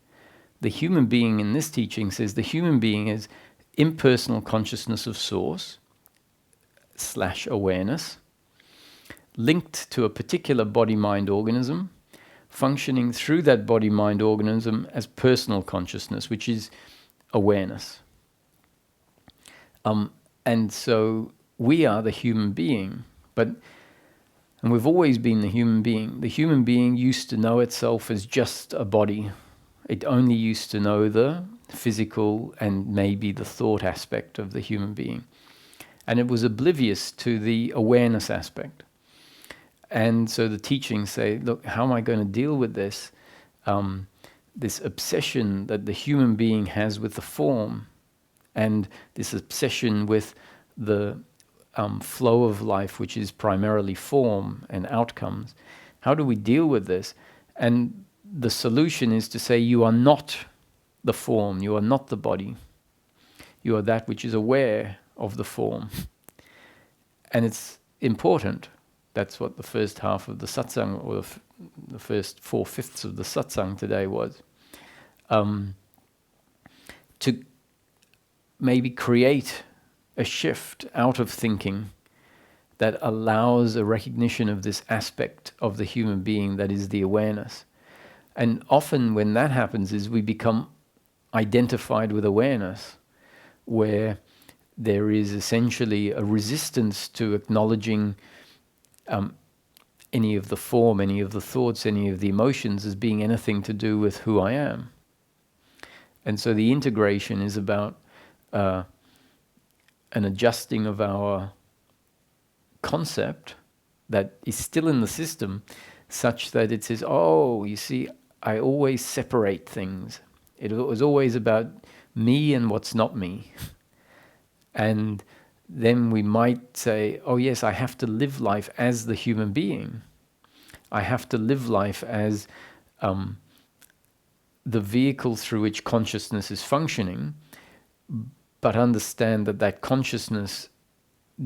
The human being in this teaching says the human being is impersonal consciousness of source / awareness, linked to a particular body-mind organism, functioning through that body-mind organism as personal consciousness, which is awareness. And so we are the human being, and we've always been the human being. The human being used to know itself as just a body. It only used to know the physical and maybe the thought aspect of the human being. and it was oblivious to the awareness aspect. And so the teachings say, look, how am I going to deal with this? This obsession that the human being has with the form, and this obsession with the flow of life, which is primarily form and outcomes. How do we deal with this? And the solution is to say, you are not the form, you are not the body. You are that which is aware of the form. And it's important. That's what the first half of the satsang, or the first 4/5 of the satsang today was. To maybe create a shift out of thinking that allows a recognition of this aspect of the human being that is the awareness. And often when that happens is we become identified with awareness, where there is essentially a resistance to acknowledging any of the form, any of the thoughts, any of the emotions as being anything to do with who I am. And so the integration is about an adjusting of our concept that is still in the system, such that it says, oh, you see, I always separate things. It was always about me and what's not me. And then we might say, oh yes, I have to live life as the human being. I have to live life as the vehicle through which consciousness is functioning, but understand that that consciousness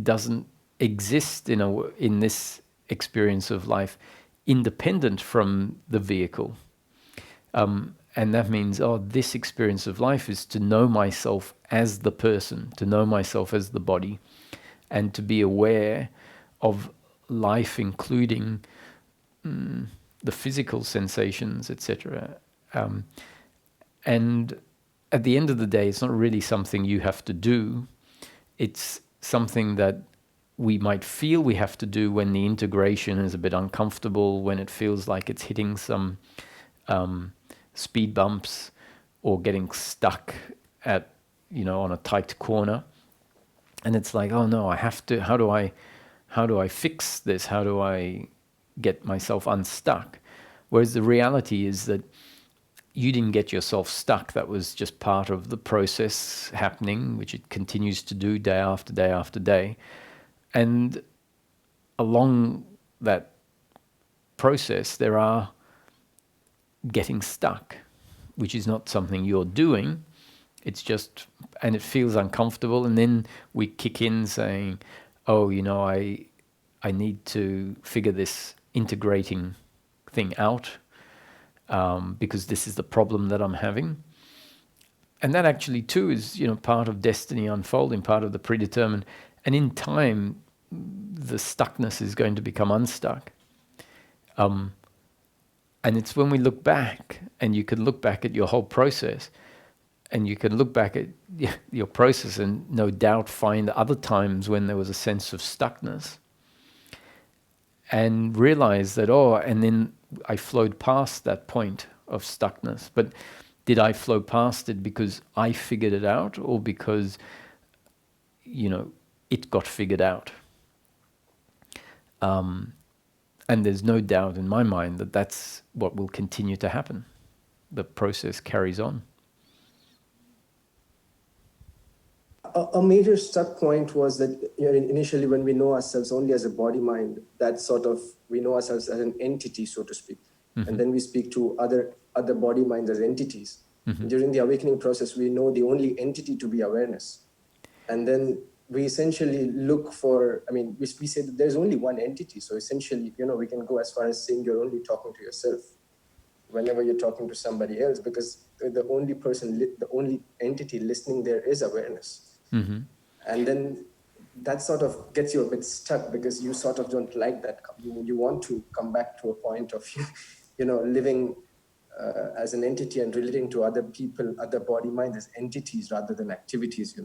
doesn't exist in this experience of life independent from the vehicle. And that means, this experience of life is to know myself as the person, to know myself as the body, and to be aware of life, including the physical sensations, etc. And at the end of the day, it's not really something you have to do. It's something that we might feel we have to do when the integration is a bit uncomfortable, when it feels like it's hitting some speed bumps or getting stuck at, on a tight corner. And it's like, oh no, I have to, how do I fix this? How do I get myself unstuck? Whereas the reality is that you didn't get yourself stuck. That was just part of the process happening, which it continues to do day after day after day. And along that process, there are getting stuck, which is not something you're doing. It's just, and it feels uncomfortable. And then we kick in saying, oh, I need to figure this integrating thing out because this is the problem that I'm having. And that actually too is, part of destiny unfolding, part of the predetermined. And in time, the stuckness is going to become unstuck. And it's when we look back, and you can look back at your whole process, and you can look back at your process and no doubt find other times when there was a sense of stuckness, and realize that, and then I flowed past that point of stuckness. But did I flow past it because I figured it out, or because, it got figured out? And there's no doubt in my mind that that's what will continue to happen. The process carries on. A major stuck point was that initially when we know ourselves only as a body mind, that sort of, we know ourselves as an entity, so to speak. Mm-hmm. And then we speak to other body minds as entities. Mm-hmm. During the awakening process, we know the only entity to be awareness. And then we essentially look for, we say that there's only one entity. So essentially, we can go as far as saying you're only talking to yourself whenever you're talking to somebody else, because the only entity listening there is awareness. Mm-hmm. And then that sort of gets you a bit stuck, because you sort of don't like that. You want to come back to a point of, living as an entity and relating to other people, other body minds as entities rather than activities,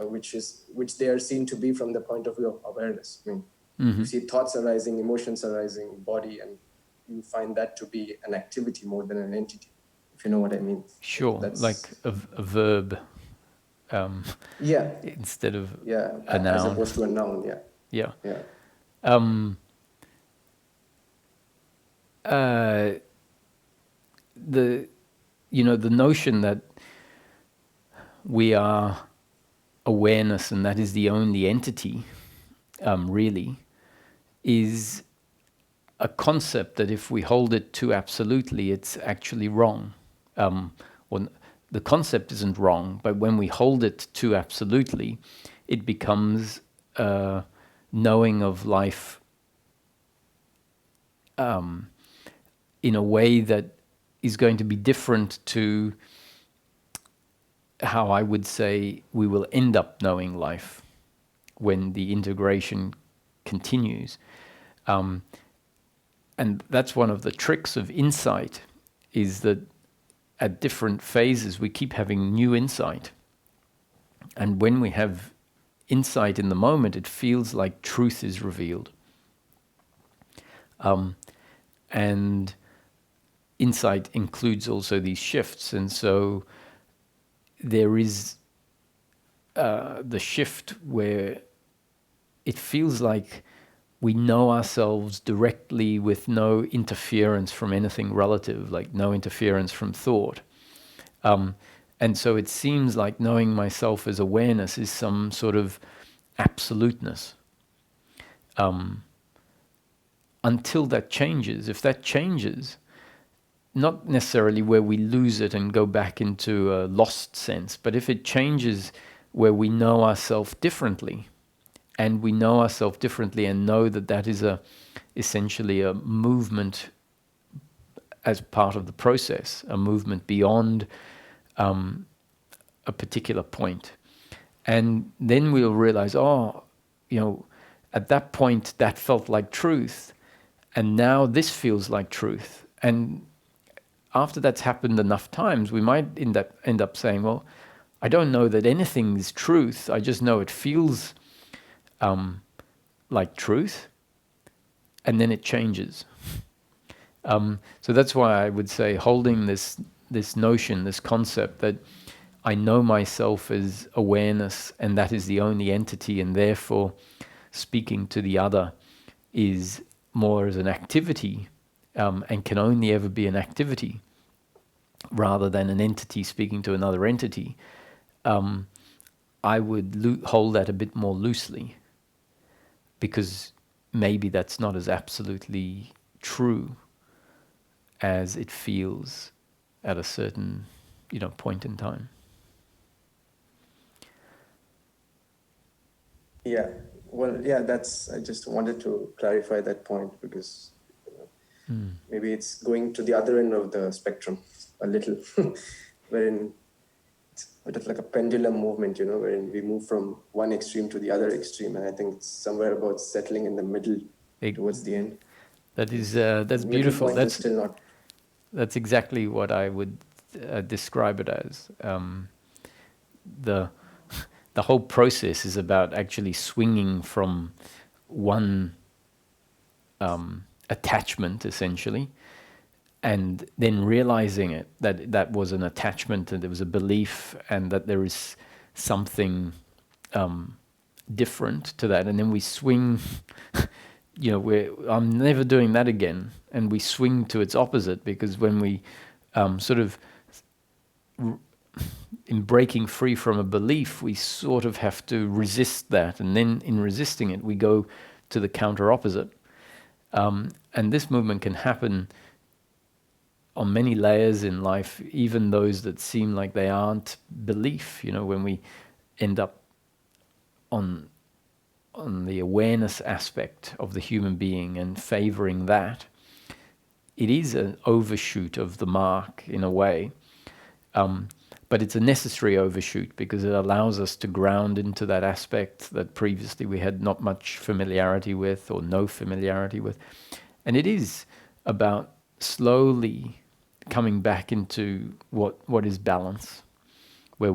which they are seen to be from the point of view of awareness. Mm-hmm. You see thoughts arising, emotions arising, body, and you find that to be an activity more than an entity, if you know what I mean. Sure, like a verb. Yeah, instead of yeah, a as noun. opposed to a noun. Yeah, Yeah. yeah, Um, uh, the the notion that we are awareness and that is the only entity, really, is a concept that if we hold it too absolutely, it's actually wrong. Or the concept isn't wrong, but when we hold it too absolutely, it becomes knowing of life in a way that is going to be different to how I would say we will end up knowing life when the integration continues. And that's one of the tricks of insight, is that at different phases we keep having new insight. And when we have insight in the moment, it feels like truth is revealed. And insight includes also these shifts. And so there is the shift where it feels like we know ourselves directly with no interference from anything relative, like no interference from thought. And so it seems like knowing myself as awareness is some sort of absoluteness. Until that changes, if that changes, not necessarily where we lose it and go back into a lost sense, but if it changes where we know ourselves differently, and we know ourselves differently and know that that is essentially a movement as part of the process, a movement beyond a particular point. And then we'll realize, at that point that felt like truth, and now this feels like truth. And after that's happened enough times, we might end up saying, well, I don't know that anything is truth, I just know it feels like truth, and then it changes. So that's why I would say holding this notion, this concept that I know myself as awareness and that is the only entity, and therefore speaking to the other is more as an activity, and can only ever be an activity rather than an entity speaking to another entity. I would hold that a bit more loosely, because maybe that's not as absolutely true as it feels at a certain point in time. yeah. Well, yeah. I just wanted to clarify that point because maybe it's going to the other end of the spectrum a little, wherein it's a bit of like a pendulum movement, wherein we move from one extreme to the other extreme, and I think it's somewhere about settling in the middle towards the end. That's Middle beautiful. point is still not. That's exactly what I would describe it as. The the whole process is about actually swinging from one attachment, essentially, and then realizing that that was an attachment and there was a belief, and that there is something different to that, and then we swing. I'm never doing that again, and we swing to its opposite, because when we sort of in breaking free from a belief, we sort of have to resist that, and then in resisting it, we go to the counter opposite. And this movement can happen on many layers in life, even those that seem like they aren't belief. When we end up on the awareness aspect of the human being and favoring that, it is an overshoot of the mark in a way. But it's a necessary overshoot, because it allows us to ground into that aspect that previously we had not much familiarity with, or no familiarity with. And it is about slowly coming back into what is balance, where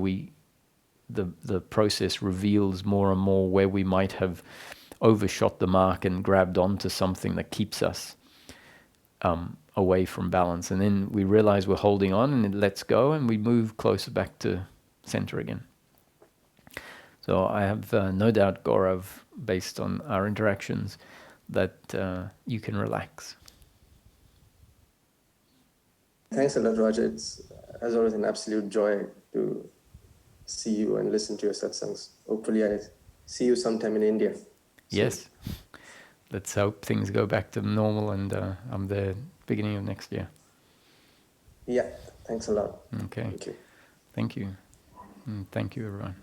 the process reveals more and more where we might have overshot the mark and grabbed onto something that keeps us away from balance. And then we realize we're holding on, and it lets go, and we move closer back to center again. So I have no doubt, Gaurav, based on our interactions, that you can relax. Thanks a lot, Roger. It's, as always, an absolute joy to see you and listen to your satsangs. Hopefully, I see you sometime in India. Yes. Let's hope things go back to normal, and I'm there beginning of next year. Yeah. Thanks a lot. Okay. Thank you. Thank you. Thank you, everyone.